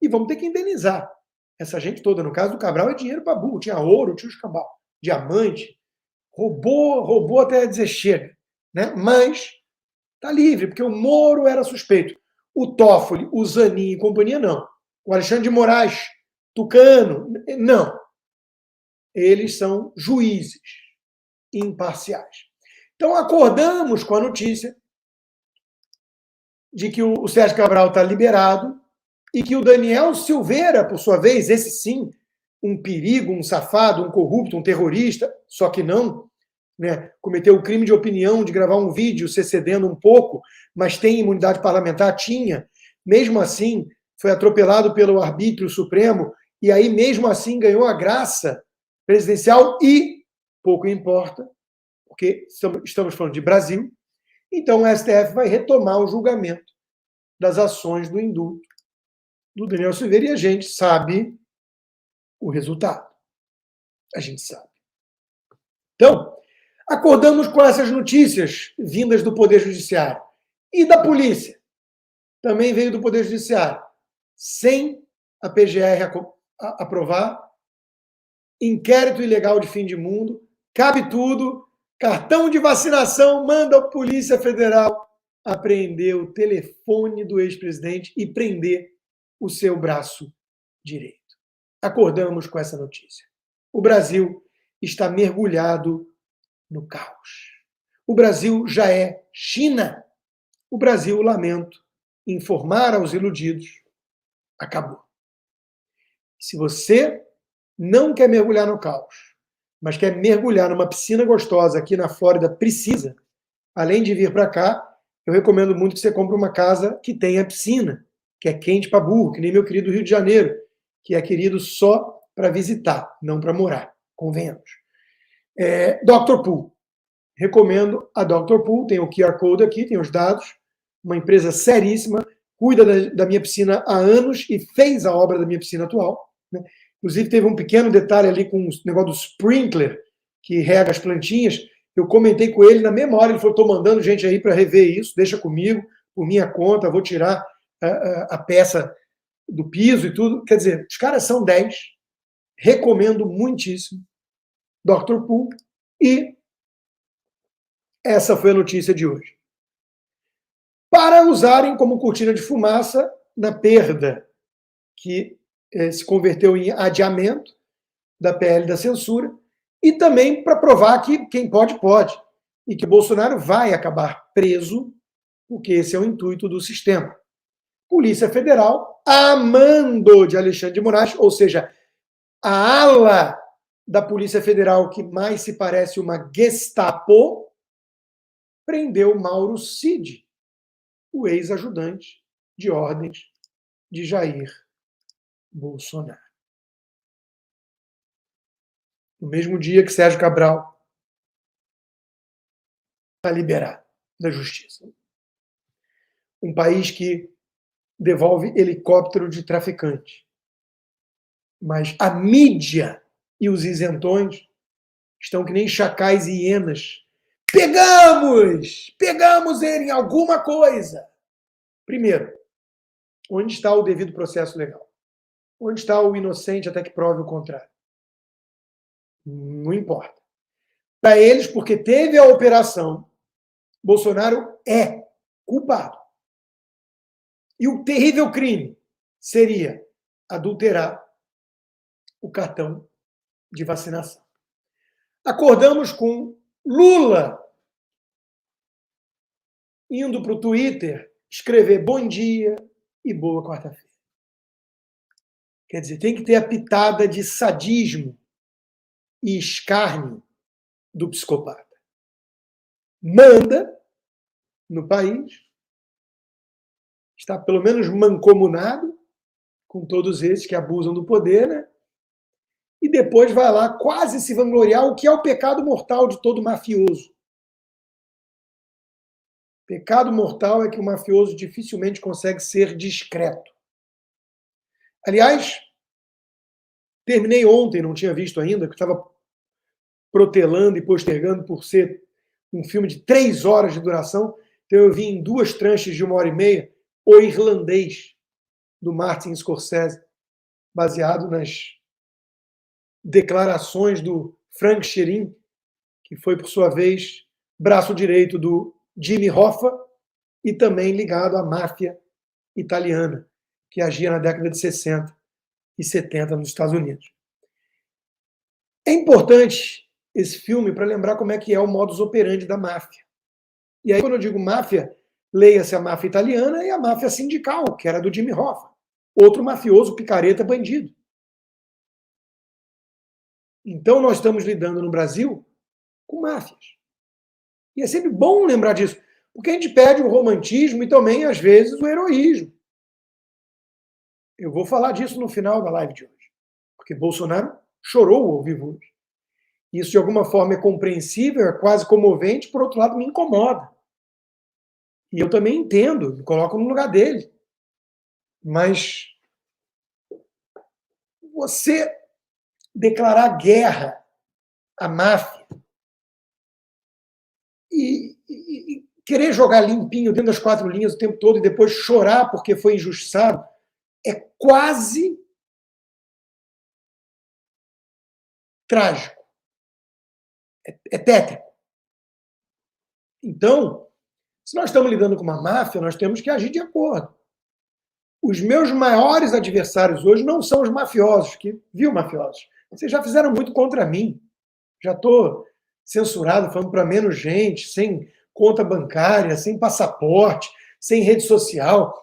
E vamos ter que indenizar essa gente toda. No caso do Cabral, é dinheiro para burro. Tinha ouro, tinha escambau, diamante, roubou até dizer chega. Né? Mas está livre, porque o Moro era suspeito. O Toffoli, o Zanin e companhia, não. O Alexandre de Moraes, Tucano, não. Eles são juízes imparciais. Então, acordamos com a notícia de que o Sérgio Cabral está liberado e que o Daniel Silveira, por sua vez, esse sim, um perigo, um safado, um corrupto, um terrorista, só que não, né, cometeu o crime de opinião de gravar um vídeo se excedendo um pouco, mas tem imunidade parlamentar? Tinha. Mesmo assim, foi atropelado pelo arbítrio supremo e aí, mesmo assim, ganhou a graça presidencial e, pouco importa, porque estamos falando de Brasil, então o STF vai retomar o julgamento das ações do indulto do Daniel Silveira e a gente sabe o resultado. A gente sabe. Então, acordamos com essas notícias vindas do Poder Judiciário e da polícia. Também veio do Poder Judiciário. Sem a PGR aprovar, inquérito ilegal de fim de mundo, cabe tudo, cartão de vacinação, manda a Polícia Federal apreender o telefone do ex-presidente e prender o seu braço direito. Acordamos com essa notícia. O Brasil está mergulhado no caos. O Brasil já é China. O Brasil, lamento informar aos iludidos, acabou. Se você não quer mergulhar no caos, mas quer mergulhar numa piscina gostosa aqui na Flórida, precisa, além de vir para cá, eu recomendo muito que você compre uma casa que tenha piscina, que é quente para burro, que nem meu querido Rio de Janeiro, que é querido só para visitar, não para morar, convenhamos. Dr. Pool. Recomendo a Dr. Pool, tem o QR Code aqui, tem os dados, uma empresa seríssima, cuida da minha piscina há anos e fez a obra da minha piscina atual. Né? Inclusive, teve um pequeno detalhe ali com o negócio do sprinkler, que rega as plantinhas. Eu comentei com ele na mesma hora, ele falou, estou mandando gente aí para rever isso, deixa comigo, por minha conta, vou tirar a peça do piso e tudo. Quer dizer, os caras são 10, recomendo muitíssimo Dr. Pool, e essa foi a notícia de hoje. Para usarem como cortina de fumaça na perda que se converteu em adiamento da PL da censura, e também para provar que quem pode, pode, e que Bolsonaro vai acabar preso porque esse é o intuito do sistema. Polícia Federal, a mando de Alexandre de Moraes, ou seja, a ala da Polícia Federal que mais se parece uma Gestapo, prendeu Mauro Cid, o ex-ajudante de ordens de Jair Bolsonaro. No mesmo dia que Sérgio Cabral está liberado da justiça. Um país que devolve helicóptero de traficante. Mas a mídia e os isentões estão que nem chacais e hienas. Pegamos! Pegamos ele em alguma coisa! Primeiro, onde está o devido processo legal? Onde está o inocente até que prove o contrário? Não importa. Para eles, porque teve a operação, Bolsonaro é culpado. E o terrível crime seria adulterar o cartão de vacinação. Acordamos com Lula indo para o Twitter escrever bom dia e boa quarta-feira. Quer dizer, tem que ter a pitada de sadismo e escárnio do psicopata. Manda no país, está pelo menos mancomunado com todos esses que abusam do poder, né? E depois vai lá quase se vangloriar o que é o pecado mortal de todo mafioso. Pecado mortal é que o mafioso dificilmente consegue ser discreto. Aliás, terminei ontem, não tinha visto ainda, que estava protelando e postergando por ser um filme de 3 horas de duração, então eu vi em 2 tranches de 1h30 O Irlandês, do Martin Scorsese, baseado nas declarações do Frank Sheeran, que foi, por sua vez, braço direito do Jimmy Hoffa e também ligado à máfia italiana, que agia na década de 60 e 70 nos Estados Unidos. É importante esse filme para lembrar como é que é o modus operandi da máfia. E aí, quando eu digo máfia, leia-se a máfia italiana e a máfia sindical, que era do Jimmy Hoffa, outro mafioso, picareta, bandido. Então, nós estamos lidando no Brasil com máfias. E é sempre bom lembrar disso, porque a gente pede o romantismo e também, às vezes, o heroísmo. Eu vou falar disso no final da live de hoje, porque Bolsonaro chorou ao vivo hoje. Isso, de alguma forma, é compreensível, é quase comovente, por outro lado, me incomoda. E eu também entendo, me coloco no lugar dele. Mas você declarar guerra à máfia e querer jogar limpinho dentro das 4 linhas o tempo todo e depois chorar porque foi injustiçado é quase trágico. É tétrico. Então, se nós estamos lidando com uma máfia, nós temos que agir de acordo. Os meus maiores adversários hoje não são os mafiosos, mafiosos? Vocês já fizeram muito contra mim. Já estou censurado, falando para menos gente, sem conta bancária, sem passaporte, sem rede social.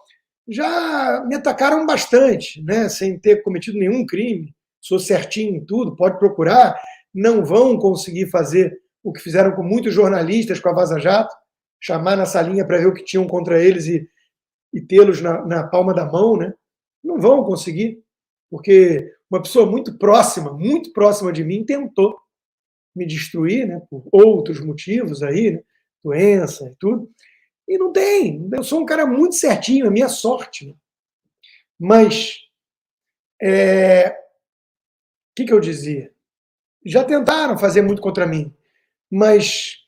Já me atacaram bastante, né? Sem ter cometido nenhum crime. Sou certinho em tudo, pode procurar. Não vão conseguir fazer o que fizeram com muitos jornalistas com a Vaza Jato, chamar na salinha para ver o que tinham contra eles e tê-los na palma da mão, né? Não vão conseguir, porque uma pessoa muito próxima de mim tentou me destruir, né? Por outros motivos aí, né? Doença e tudo. E não tem. Eu sou um cara muito certinho, é minha sorte. Né? Mas, o que eu dizia? Já tentaram fazer muito contra mim, mas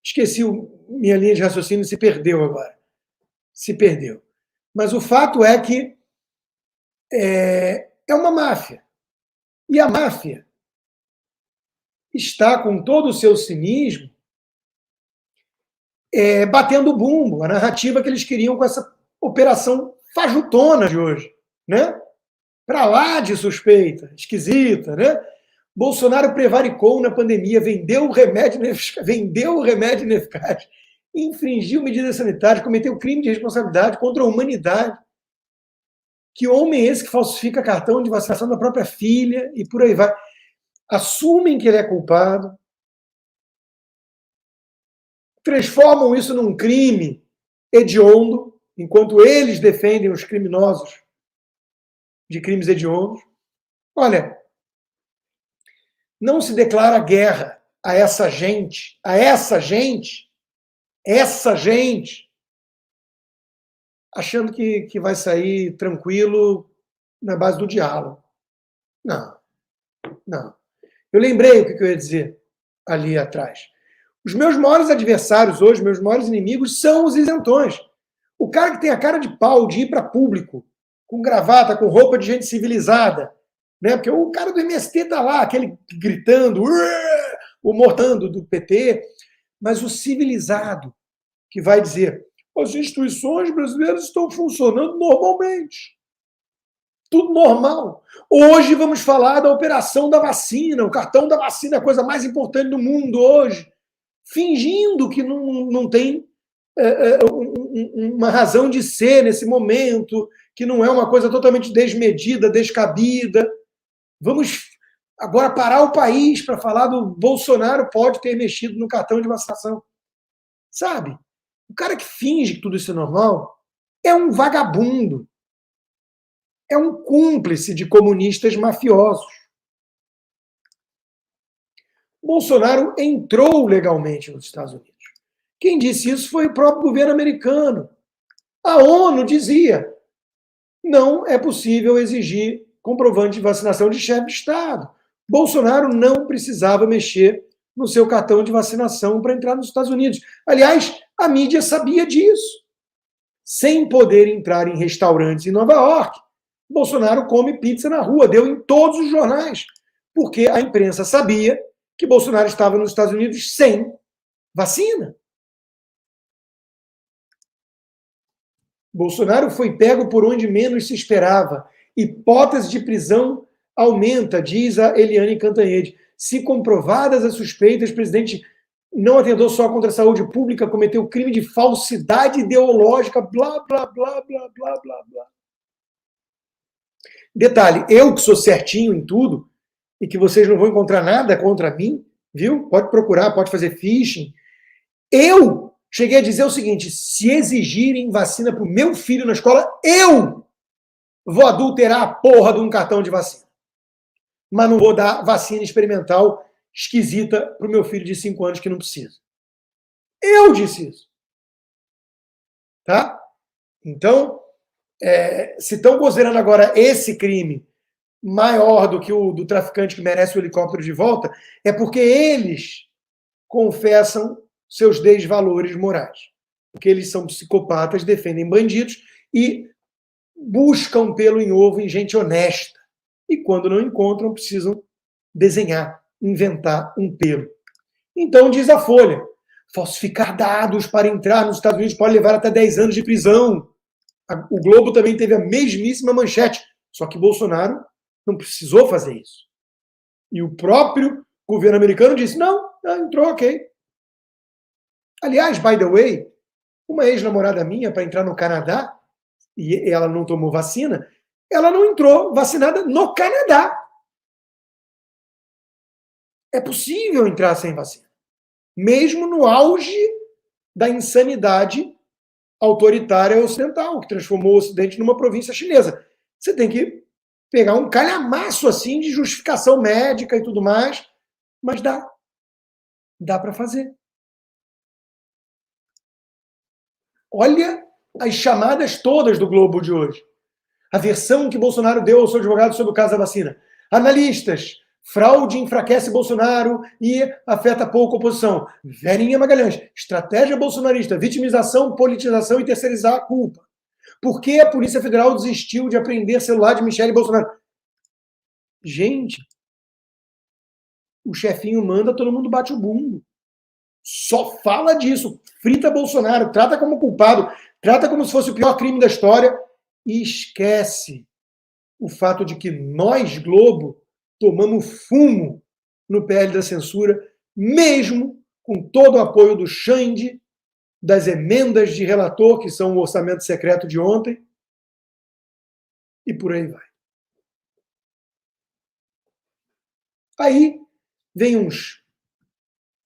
esqueci minha linha de raciocínio, se perdeu agora. Se perdeu. Mas o fato é que é uma máfia. E a máfia está, com todo o seu cinismo, batendo bumbo, a narrativa que eles queriam com essa operação fajutona de hoje. Né? Para lá de suspeita, esquisita. Né? Bolsonaro prevaricou na pandemia, vendeu o remédio ineficaz infringiu medidas sanitárias, cometeu crime de responsabilidade contra a humanidade. Que homem é esse que falsifica cartão de vacinação da própria filha e por aí vai? Assumem que ele é culpado, transformam isso num crime hediondo, enquanto eles defendem os criminosos de crimes hediondos. Olha, não se declara guerra a essa gente, achando que vai sair tranquilo na base do diálogo. Não, não. Eu lembrei o que eu ia dizer ali atrás. Os meus maiores adversários hoje, meus maiores inimigos, são os isentões. O cara que tem a cara de pau de ir para público, com gravata, com roupa de gente civilizada, né? Porque o cara do MST tá lá, aquele gritando, o mortando do PT, mas o civilizado que vai dizer: as instituições brasileiras estão funcionando normalmente. Tudo normal. Hoje vamos falar da operação da vacina. O cartão da vacina é a coisa mais importante do mundo hoje. Fingindo que não tem uma razão de ser nesse momento, que não é uma coisa totalmente desmedida, descabida. Vamos agora parar o país para falar do Bolsonaro pode ter mexido no cartão de vacinação. Sabe? O cara que finge que tudo isso é normal é um vagabundo. É um cúmplice de comunistas mafiosos. Bolsonaro entrou legalmente nos Estados Unidos. Quem disse isso foi o próprio governo americano. A ONU dizia: não é possível exigir comprovante de vacinação de chefe de Estado. Bolsonaro não precisava mexer no seu cartão de vacinação para entrar nos Estados Unidos. Aliás, a mídia sabia disso. Sem poder entrar em restaurantes em Nova York, Bolsonaro come pizza na rua, deu em todos os jornais, porque a imprensa sabia que Bolsonaro estava nos Estados Unidos sem vacina. Bolsonaro foi pego por onde menos se esperava. Hipótese de prisão aumenta, diz a Eliane Cantanhede. Se comprovadas as suspeitas, o presidente não atentou só contra a saúde pública, cometeu crime de falsidade ideológica, blá, blá, blá, blá, blá, blá, blá. Detalhe, eu que sou certinho em tudo, e que vocês não vão encontrar nada contra mim, viu? Pode procurar, pode fazer phishing. Eu cheguei a dizer o seguinte: se exigirem vacina para o meu filho na escola, eu vou adulterar a porra de um cartão de vacina. Mas não vou dar vacina experimental esquisita para o meu filho de 5 anos que não precisa. Eu disse isso. Tá? Então, se estão considerando agora esse crime maior do que o do traficante que merece o helicóptero de volta, é porque eles confessam seus desvalores morais. Porque eles são psicopatas, defendem bandidos e buscam pelo em ovo em gente honesta. E quando não encontram, precisam desenhar, inventar um pelo. Então, diz a Folha, falsificar dados para entrar nos Estados Unidos pode levar até 10 anos de prisão. O Globo também teve a mesmíssima manchete, só que Bolsonaro não precisou fazer isso. E o próprio governo americano disse, não, entrou, ok. Aliás, by the way, uma ex-namorada minha, para entrar no Canadá, e ela não tomou vacina, ela não entrou vacinada no Canadá. É possível entrar sem vacina. Mesmo no auge da insanidade autoritária ocidental, que transformou o Ocidente numa província chinesa. Você tem que pegar um calhamaço assim de justificação médica e tudo mais, mas dá. Dá para fazer. Olha as chamadas todas do Globo de hoje. A versão que Bolsonaro deu ao seu advogado sobre o caso da vacina. Analistas, fraude enfraquece Bolsonaro e afeta pouco a oposição. Verinha Magalhães, estratégia bolsonarista, vitimização, politização e terceirizar a culpa. Por que a Polícia Federal desistiu de apreender celular de Michele Bolsonaro? Gente, o chefinho manda, todo mundo bate o bumbo. Só fala disso. Frita Bolsonaro, trata como culpado, trata como se fosse o pior crime da história e esquece o fato de que nós, Globo, tomamos fumo no PL da censura, mesmo com todo o apoio do Xande das emendas de relator, que são o orçamento secreto de ontem, e por aí vai. Aí vem uns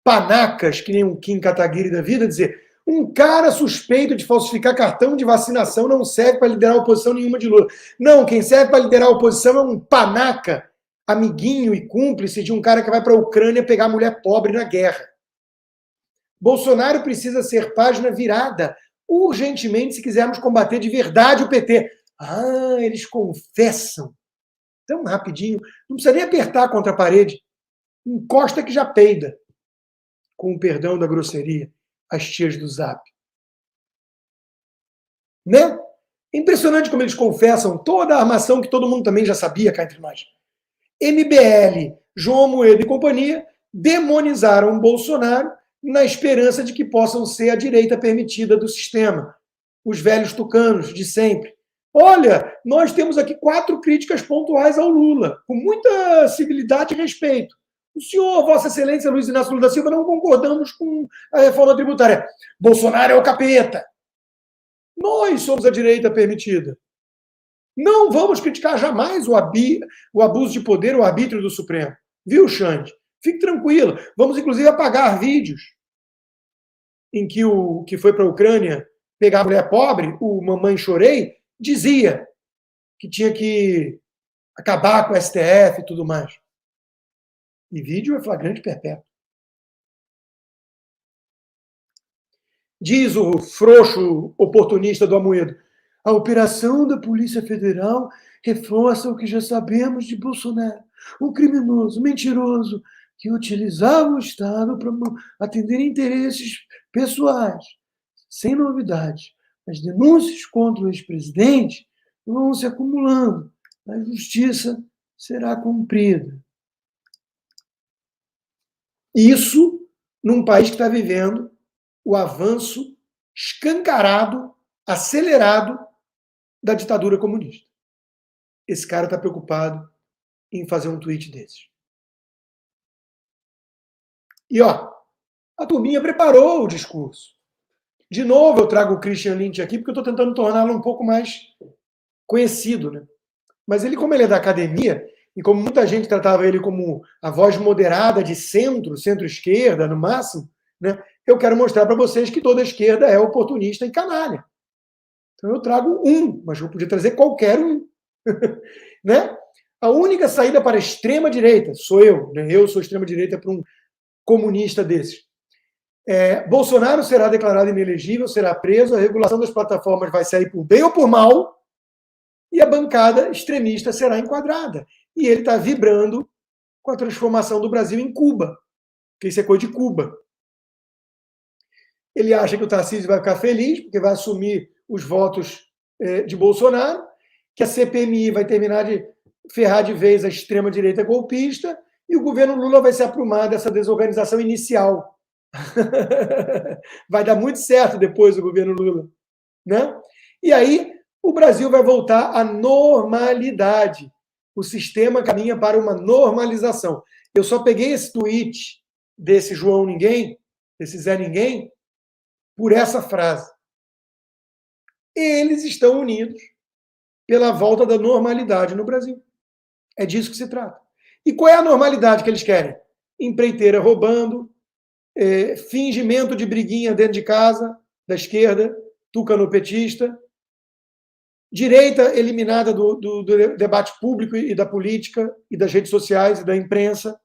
panacas, que nem um Kim Kataguiri da vida, dizer: um cara suspeito de falsificar cartão de vacinação não serve para liderar a oposição nenhuma de Lula. Não, quem serve para liderar a oposição é um panaca, amiguinho e cúmplice de um cara que vai para a Ucrânia pegar mulher pobre na guerra. Bolsonaro precisa ser página virada, urgentemente, se quisermos combater de verdade o PT. Ah, eles confessam. Tão rapidinho, não precisa nem apertar contra a parede. Encosta que já peida. Com o perdão da grosseria, as tias do Zap. Né? Impressionante como eles confessam toda a armação que todo mundo também já sabia cá entre nós. MBL, João Amoedo e companhia demonizaram Bolsonaro na esperança de que possam ser a direita permitida do sistema. Os velhos tucanos de sempre. Olha, nós temos aqui 4 críticas pontuais ao Lula, com muita civilidade e respeito. O senhor, Vossa Excelência Luiz Inácio Lula da Silva, não concordamos com a reforma tributária. Bolsonaro é o capeta. Nós somos a direita permitida. Não vamos criticar jamais o abuso de poder, o arbítrio do Supremo. Viu, Xande? Fique tranquilo. Vamos, inclusive, apagar vídeos em que o que foi para a Ucrânia pegar a mulher pobre, o Mamãe Chorei, dizia que tinha que acabar com o STF e tudo mais. E vídeo é flagrante perpétuo. Diz o frouxo oportunista do Amoedo: a operação da Polícia Federal reforça o que já sabemos de Bolsonaro, um criminoso, mentiroso, que utilizava o Estado para atender interesses pessoais. Sem novidade, as denúncias contra o ex-presidente vão se acumulando. A justiça será cumprida. Isso num país que está vivendo o avanço escancarado, acelerado da ditadura comunista. Esse cara está preocupado em fazer um tweet desses. E, ó, a turminha preparou o discurso. De novo, eu trago o Christian Lynch aqui, porque eu estou tentando torná-lo um pouco mais conhecido, né? Mas ele, como ele é da academia, e como muita gente tratava ele como a voz moderada de centro, centro-esquerda, no máximo, né? Eu quero mostrar para vocês que toda a esquerda é oportunista e canalha. Então eu trago um, mas eu podia trazer qualquer um. Né? A única saída para a extrema-direita sou eu. Né? Eu sou extrema-direita para um comunista desses. Bolsonaro será declarado inelegível, será preso, a regulação das plataformas vai sair por bem ou por mal, e a bancada extremista será enquadrada. E ele está vibrando com a transformação do Brasil em Cuba, que isso é coisa de Cuba. Ele acha que o Tarcísio vai ficar feliz, porque vai assumir os votos de Bolsonaro, que a CPMI vai terminar de ferrar de vez a extrema-direita golpista, e o governo Lula vai se aprumar dessa desorganização inicial. Vai dar muito certo depois do governo Lula. Né? E aí o Brasil vai voltar à normalidade. O sistema caminha para uma normalização. Eu só peguei esse tweet desse João Ninguém, desse Zé Ninguém, por essa frase. Eles estão unidos pela volta da normalidade no Brasil. É disso que se trata. E qual é a normalidade que eles querem? Empreiteira roubando, fingimento de briguinha dentro de casa, da esquerda, tucanopetista, direita eliminada do debate público e da política, e das redes sociais e da imprensa.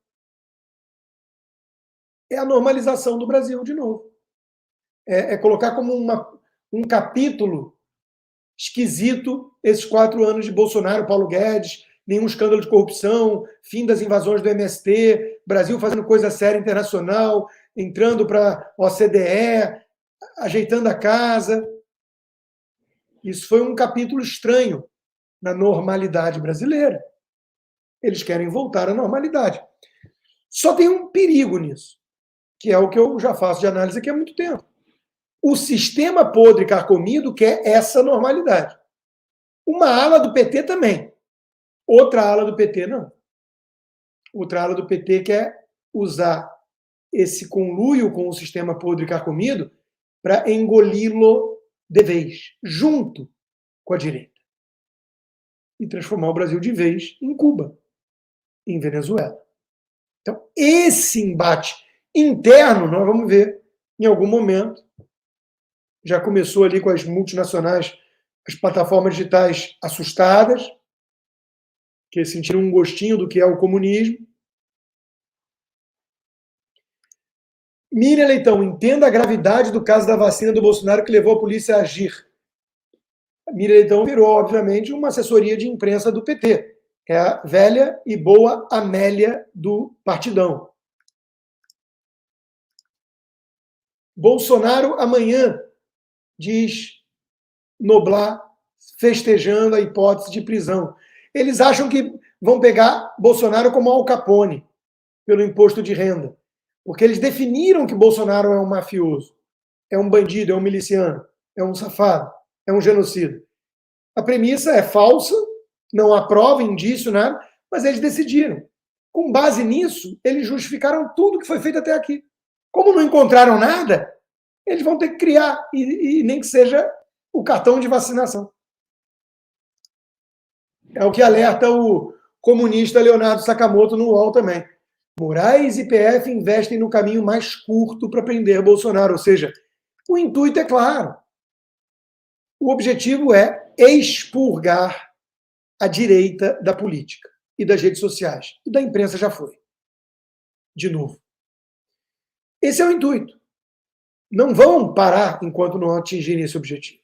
É a normalização do Brasil, de novo. Colocar como um capítulo esquisito esses 4 anos de Bolsonaro, Paulo Guedes, nenhum escândalo de corrupção, fim das invasões do MST, Brasil fazendo coisa séria internacional, entrando para a OCDE, ajeitando a casa. Isso foi um capítulo estranho na normalidade brasileira. Eles querem voltar à normalidade. Só tem um perigo nisso, que é o que eu já faço de análise aqui há muito tempo. O sistema podre carcomido quer essa normalidade. Uma ala do PT também. Outra ala do PT não. Outra ala do PT quer usar esse conluio com o sistema podre carcomido para engoli-lo de vez, junto com a direita. E transformar o Brasil de vez em Cuba, em Venezuela. Então, esse embate interno, nós vamos ver em algum momento. Já começou ali com as multinacionais, as plataformas digitais assustadas, que sentiram um gostinho do que é o comunismo. Miriam Leitão, entenda a gravidade do caso da vacina do Bolsonaro que levou a polícia a agir. A Miriam Leitão virou, obviamente, uma assessoria de imprensa do PT. É a velha e boa Amélia do Partidão. Bolsonaro amanhã, diz Noblar, festejando a hipótese de prisão. Eles acham que vão pegar Bolsonaro como Al Capone, pelo imposto de renda. Porque eles definiram que Bolsonaro é um mafioso, é um bandido, é um miliciano, é um safado, é um genocida. A premissa é falsa, não há prova, indício, nada, mas eles decidiram. Com base nisso, eles justificaram tudo que foi feito até aqui. Como não encontraram nada, eles vão ter que criar, e nem que seja o cartão de vacinação. É o que alerta o comunista Leonardo Sakamoto no UOL também. Moraes e PF investem no caminho mais curto para prender Bolsonaro. Ou seja, o intuito é claro. O objetivo é expurgar a direita da política e das redes sociais. E da imprensa já foi. De novo. Esse é o intuito. Não vão parar enquanto não atingirem esse objetivo.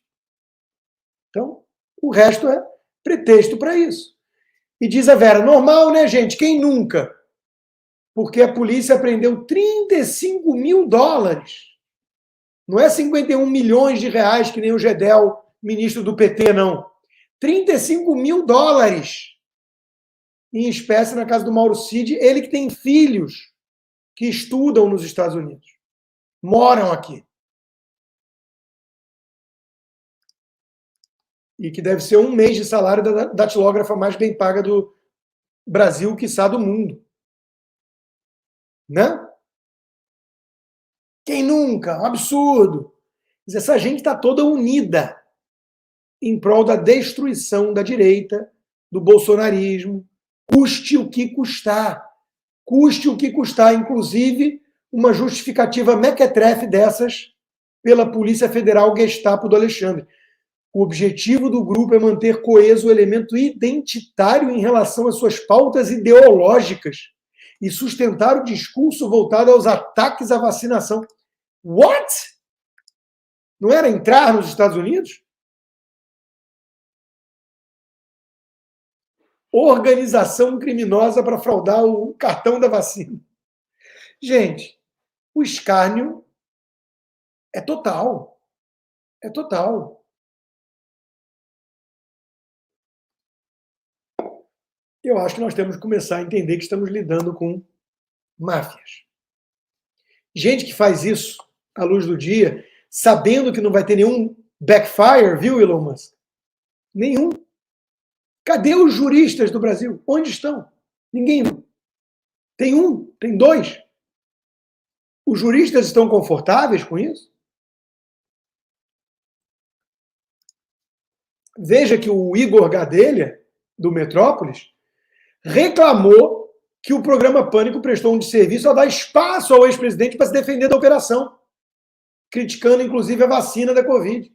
Então, o resto é pretexto para isso. E diz a Vera, normal, né, gente? Quem nunca? Porque a polícia apreendeu 35 mil dólares. Não é 51 milhões de reais, que nem o Gedel, ministro do PT, não. 35 mil dólares em espécie na casa do Mauro Cid, ele que tem filhos que estudam nos Estados Unidos, moram aqui. E que deve ser um mês de salário da datilógrafa mais bem paga do Brasil, quiçá do mundo. Né? Quem nunca? Um absurdo. Mas essa gente está toda unida em prol da destruição da direita, do bolsonarismo, custe o que custar. Custe o que custar, inclusive uma justificativa mequetrefe dessas pela Polícia Federal Gestapo do Alexandre. O objetivo do grupo é manter coeso o elemento identitário em relação às suas pautas ideológicas e sustentar o discurso voltado aos ataques à vacinação. What? Não era entrar nos Estados Unidos? Organização criminosa para fraudar o cartão da vacina. Gente, o escárnio é total. É total. Eu acho que nós temos que começar a entender que estamos lidando com máfias. Gente que faz isso à luz do dia, sabendo que não vai ter nenhum backfire, viu, Elon Musk? Nenhum. Cadê os juristas do Brasil? Onde estão? Ninguém viu. Tem um, tem dois. Os juristas estão confortáveis com isso? Veja que o Igor Gadelha, do Metrópolis, reclamou que o programa Pânico prestou um desserviço ao dar espaço ao ex-presidente para se defender da operação, criticando, inclusive, a vacina da Covid.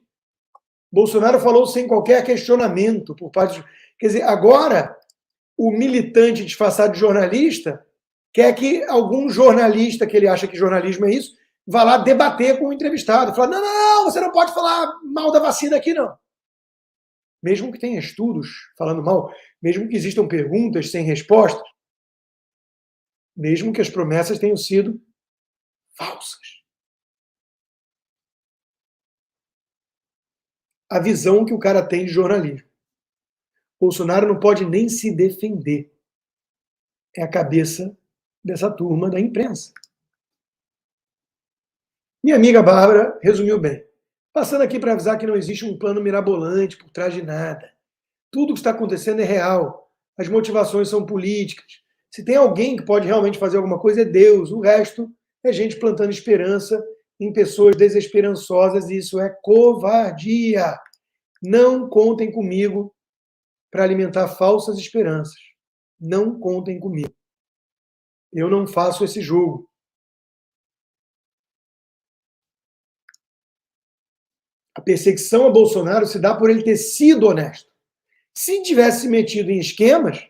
Bolsonaro falou sem qualquer questionamento por parte... Quer dizer, agora, o militante disfarçado de jornalista quer que algum jornalista, que ele acha que jornalismo é isso, vá lá debater com o entrevistado. Falar, não, você não pode falar mal da vacina aqui, não. Mesmo que tenha estudos falando mal, mesmo que existam perguntas sem respostas, mesmo que as promessas tenham sido falsas. A visão que o cara tem de jornalismo. Bolsonaro não pode nem se defender. É a cabeça dessa turma da imprensa. Minha amiga Bárbara resumiu bem. Passando aqui para avisar que não existe um plano mirabolante por trás de nada. Tudo que está acontecendo é real. As motivações são políticas. Se tem alguém que pode realmente fazer alguma coisa, é Deus. O resto é gente plantando esperança em pessoas desesperançosas, e isso é covardia. Não contem comigo para alimentar falsas esperanças. Não contem comigo. Eu não faço esse jogo. A perseguição a Bolsonaro se dá por ele ter sido honesto. Se tivesse se metido em esquemas,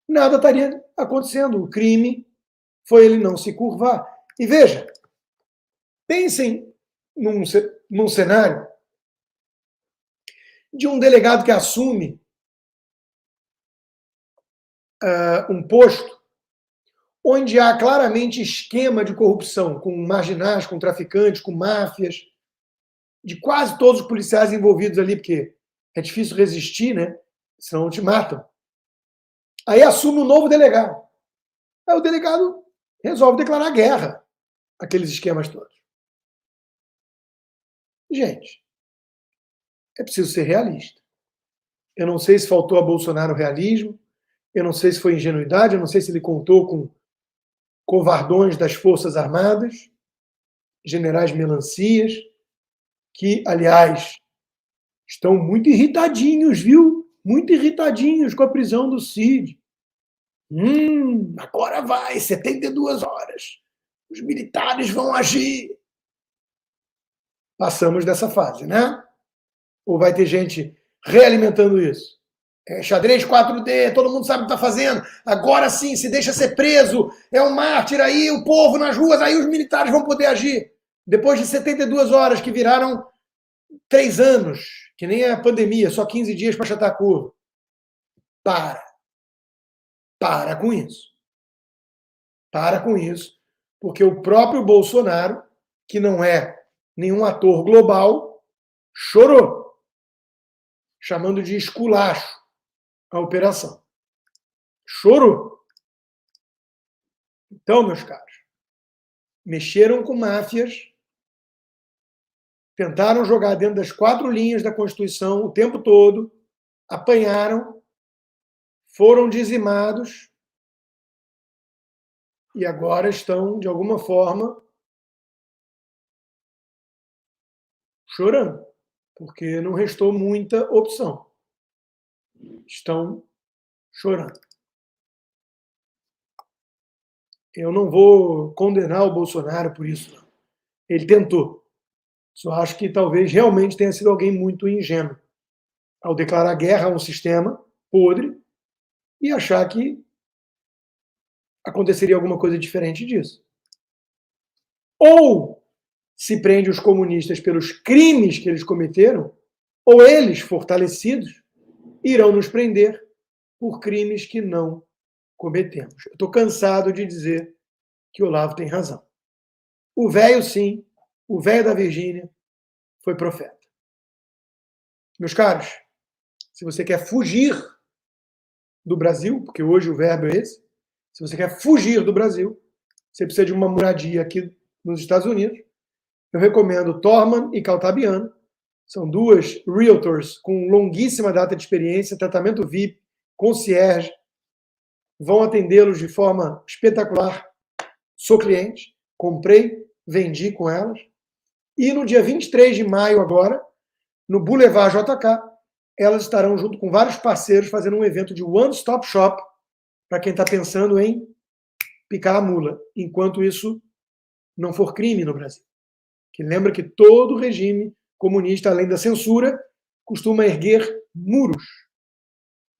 nada estaria acontecendo. O crime foi ele não se curvar. E veja, pensem num cenário de um delegado que assume um posto onde há claramente esquema de corrupção, com marginais, com traficantes, com máfias, de quase todos os policiais envolvidos ali, porque é difícil resistir, né? Senão te matam. Aí assume um novo delegado. Aí o delegado resolve declarar guerra àqueles esquemas todos. Gente, é preciso ser realista. Eu não sei se faltou a Bolsonaro realismo, eu não sei se foi ingenuidade, eu não sei se ele contou com covardões das Forças Armadas, generais melancias, que, aliás, estão muito irritadinhos, viu? Muito irritadinhos com a prisão do Cid. Agora vai, 72 horas. Os militares vão agir. Passamos dessa fase, né? Ou vai ter gente realimentando isso? Xadrez 4D, todo mundo sabe o que está fazendo. Agora sim, se deixa ser preso, é um mártir aí, o povo nas ruas, aí os militares vão poder agir. Depois de 72 horas, que viraram 3 anos, que nem a pandemia, só 15 dias para achatar a curva. Para com isso. Para com isso, porque o próprio Bolsonaro, que não é nenhum ator global, chorou, chamando de esculacho a operação. Chorou. Então, meus caros, mexeram com máfias, tentaram jogar dentro das 4 linhas da Constituição o tempo todo, apanharam, foram dizimados e agora estão, de alguma forma, chorando, porque não restou muita opção. Estão chorando. Eu não vou condenar o Bolsonaro por isso, não. Ele tentou. Só acho que talvez realmente tenha sido alguém muito ingênuo ao declarar guerra a um sistema podre e achar que aconteceria alguma coisa diferente disso. Ou se prende os comunistas pelos crimes que eles cometeram, ou eles, fortalecidos, irão nos prender por crimes que não cometemos. Eu estou cansado de dizer que o Olavo tem razão. O velho, sim, o velho da Virgínia, foi profeta. Meus caros, se você quer fugir do Brasil, porque hoje o verbo é esse, se você quer fugir do Brasil, você precisa de uma moradia aqui nos Estados Unidos, eu recomendo Torman e Caltabiano. São 2 realtors com longuíssima data de experiência, tratamento VIP, concierge, vão atendê-los de forma espetacular. Sou cliente, comprei, vendi com elas. E no dia 23 de maio agora, no Boulevard JK, elas estarão junto com vários parceiros fazendo um evento de one-stop shop para quem está pensando em picar a mula, enquanto isso não for crime no Brasil. Que lembra que todo regime comunista, além da censura, costuma erguer muros.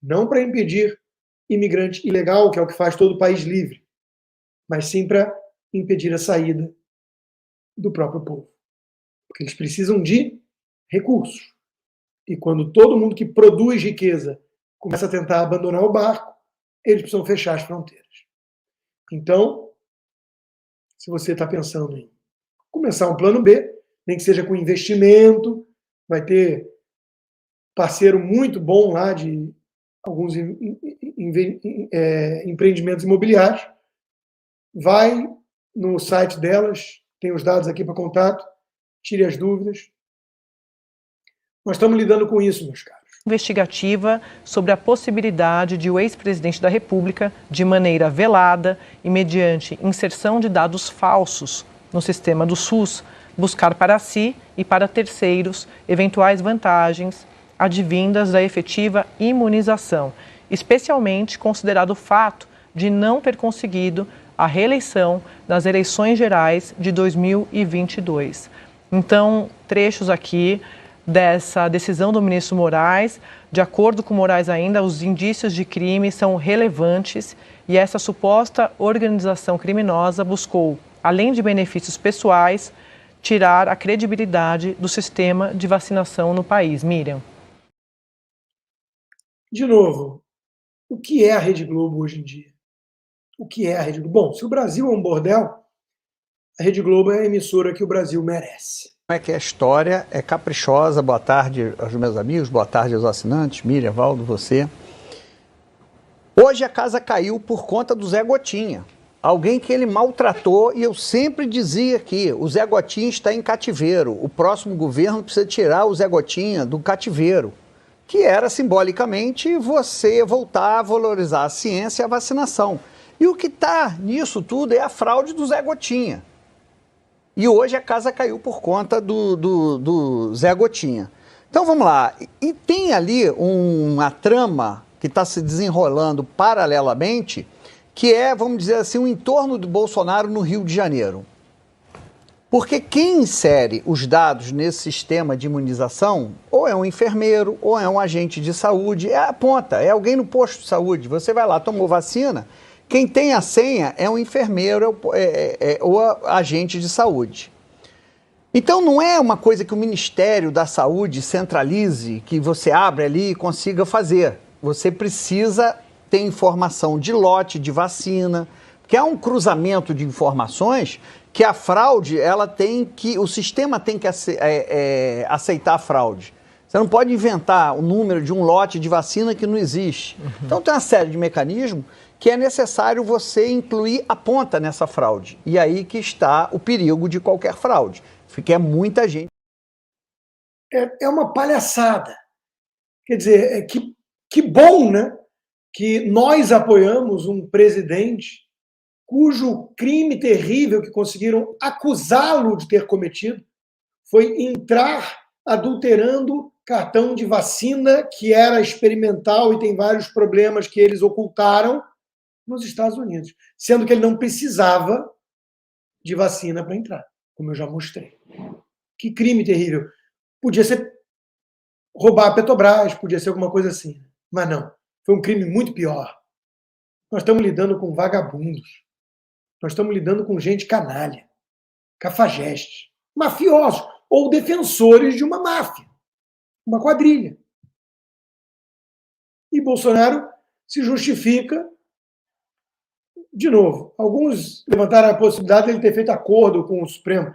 Não para impedir imigrante ilegal, que é o que faz todo o país livre, mas sim para impedir a saída do próprio povo. Porque eles precisam de recursos. E quando todo mundo que produz riqueza começa a tentar abandonar o barco, eles precisam fechar as fronteiras. Então, se você está pensando em começar um plano B, nem que seja com investimento, vai ter parceiro muito bom lá de alguns empreendimentos imobiliários, vai no site delas, tem os dados aqui para contato, tire as dúvidas. Nós estamos lidando com isso, meus caros. Investigativa sobre a possibilidade de o ex-presidente da República, de maneira velada e mediante inserção de dados falsos, no sistema do SUS buscar para si e para terceiros eventuais vantagens advindas da efetiva imunização, especialmente considerado o fato de não ter conseguido a reeleição nas eleições gerais de 2022. Então, trechos aqui dessa decisão do ministro Moraes. De acordo com Moraes ainda, os indícios de crime são relevantes e essa suposta organização criminosa buscou, além de benefícios pessoais, tirar a credibilidade do sistema de vacinação no país. Miriam. De novo, o que é a Rede Globo hoje em dia? O que é a Rede Globo? Bom, se o Brasil é um bordel, a Rede Globo é a emissora que o Brasil merece. Como é que a história é caprichosa. Boa tarde aos meus amigos, boa tarde aos assinantes, Miriam, Valdo, você. Hoje a casa caiu por conta do Zé Gotinha. Alguém que ele maltratou, e eu sempre dizia aqui, o Zé Gotinha está em cativeiro. O próximo governo precisa tirar o Zé Gotinha do cativeiro, que era simbolicamente você voltar a valorizar a ciência e a vacinação. E o que está nisso tudo é a fraude do Zé Gotinha. E hoje a casa caiu por conta do Zé Gotinha. Então vamos lá. E tem ali uma trama que está se desenrolando paralelamente, que é, vamos dizer assim, o entorno do Bolsonaro no Rio de Janeiro. Porque quem insere os dados nesse sistema de imunização, ou é um enfermeiro, ou é um agente de saúde, é a ponta, é alguém no posto de saúde. Você vai lá, tomou vacina, quem tem a senha é um enfermeiro ou agente de saúde. Então não é uma coisa que o Ministério da Saúde centralize, que você abre ali e consiga fazer. Você precisa ter informação de lote de vacina, porque há um cruzamento de informações que a fraude, o sistema tem que aceitar a fraude. Você não pode inventar o número de um lote de vacina que não existe. Então tem uma série de mecanismos que é necessário você incluir a ponta nessa fraude. E aí que está o perigo de qualquer fraude. Porque é muita gente. É uma palhaçada. Quer dizer, que bom, né? Que nós apoiamos um presidente cujo crime terrível que conseguiram acusá-lo de ter cometido foi entrar adulterando cartão de vacina que era experimental e tem vários problemas que eles ocultaram nos Estados Unidos, sendo que ele não precisava de vacina para entrar, como eu já mostrei. Que crime terrível. Podia ser roubar a Petrobras, podia ser alguma coisa assim, mas não. Foi um crime muito pior. Nós estamos lidando com vagabundos. Nós estamos lidando com gente canalha, cafajeste, mafiosos ou defensores de uma máfia, uma quadrilha. E Bolsonaro se justifica, de novo, alguns levantaram a possibilidade de ele ter feito acordo com o Supremo,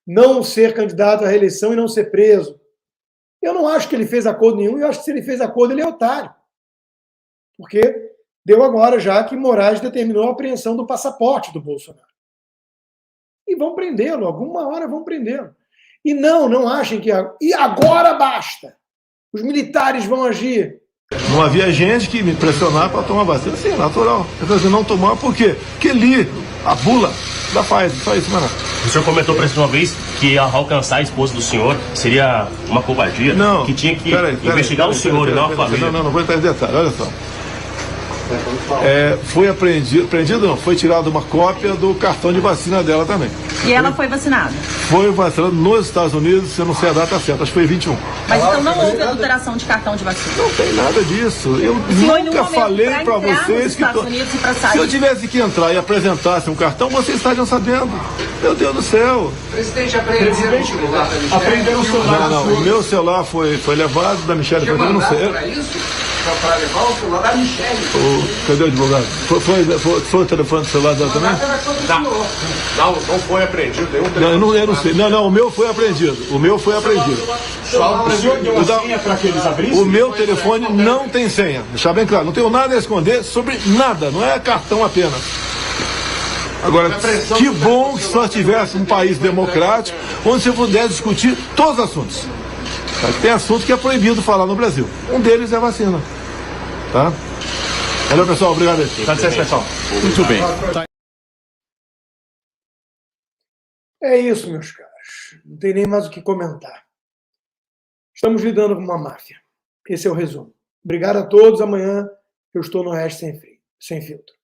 não ser candidato à reeleição e não ser preso. Eu não acho que ele fez acordo nenhum, eu acho que se ele fez acordo, ele é otário. Porque deu agora já que Moraes determinou a apreensão do passaporte do Bolsonaro. E vão prendê-lo, alguma hora vão prendê-lo. E não achem que... E agora basta! Os militares vão agir. Não havia gente que me pressionava para tomar vacina. Sim, é natural. Eu quero dizer, não tomar por quê? Porque li a bula da Pfizer, só isso, mano. O senhor comentou para isso uma vez que alcançar a esposa do senhor seria uma covardia. Não. Que tinha que investigar o senhor e não a família. Não vou entrar em detalhe, olha só. Foi apreendido não, foi tirada uma cópia do cartão de vacina dela também. E ela foi vacinada? Foi vacinada nos Estados Unidos, eu não sei a data certa, acho que foi 21. Mas então não houve adulteração de cartão de vacina? Não tem nada disso. Eu nunca falei para vocês que... Se eu tivesse que entrar e apresentasse um cartão, vocês estariam sabendo. Meu Deus do céu. Presidente, apreenderam o celular. Não, o meu celular foi levado, da Michelle foi, eu não sei. Para levar o celular da Michelle. Cadê o advogado? Foi o telefone do celular dela também? Não foi apreendido nenhum telefone. Eu não sei. Não, o meu foi apreendido. O senhor deu a senha para que eles abrissem? O meu telefone não tem senha. Deixar bem claro, não tenho nada a esconder sobre nada. Não é cartão apenas. Agora, que bom que só tivesse um país democrático onde você pudesse discutir todos os assuntos. Tem assunto que é proibido falar no Brasil. Um deles é a vacina. Tá? Valeu, pessoal. Obrigado. Dá licença, pessoal. Muito bem. É isso, meus caros. Não tem nem mais o que comentar. Estamos lidando com uma máfia. Esse é o resumo. Obrigado a todos. Amanhã eu estou no Oeste Sem Filtro.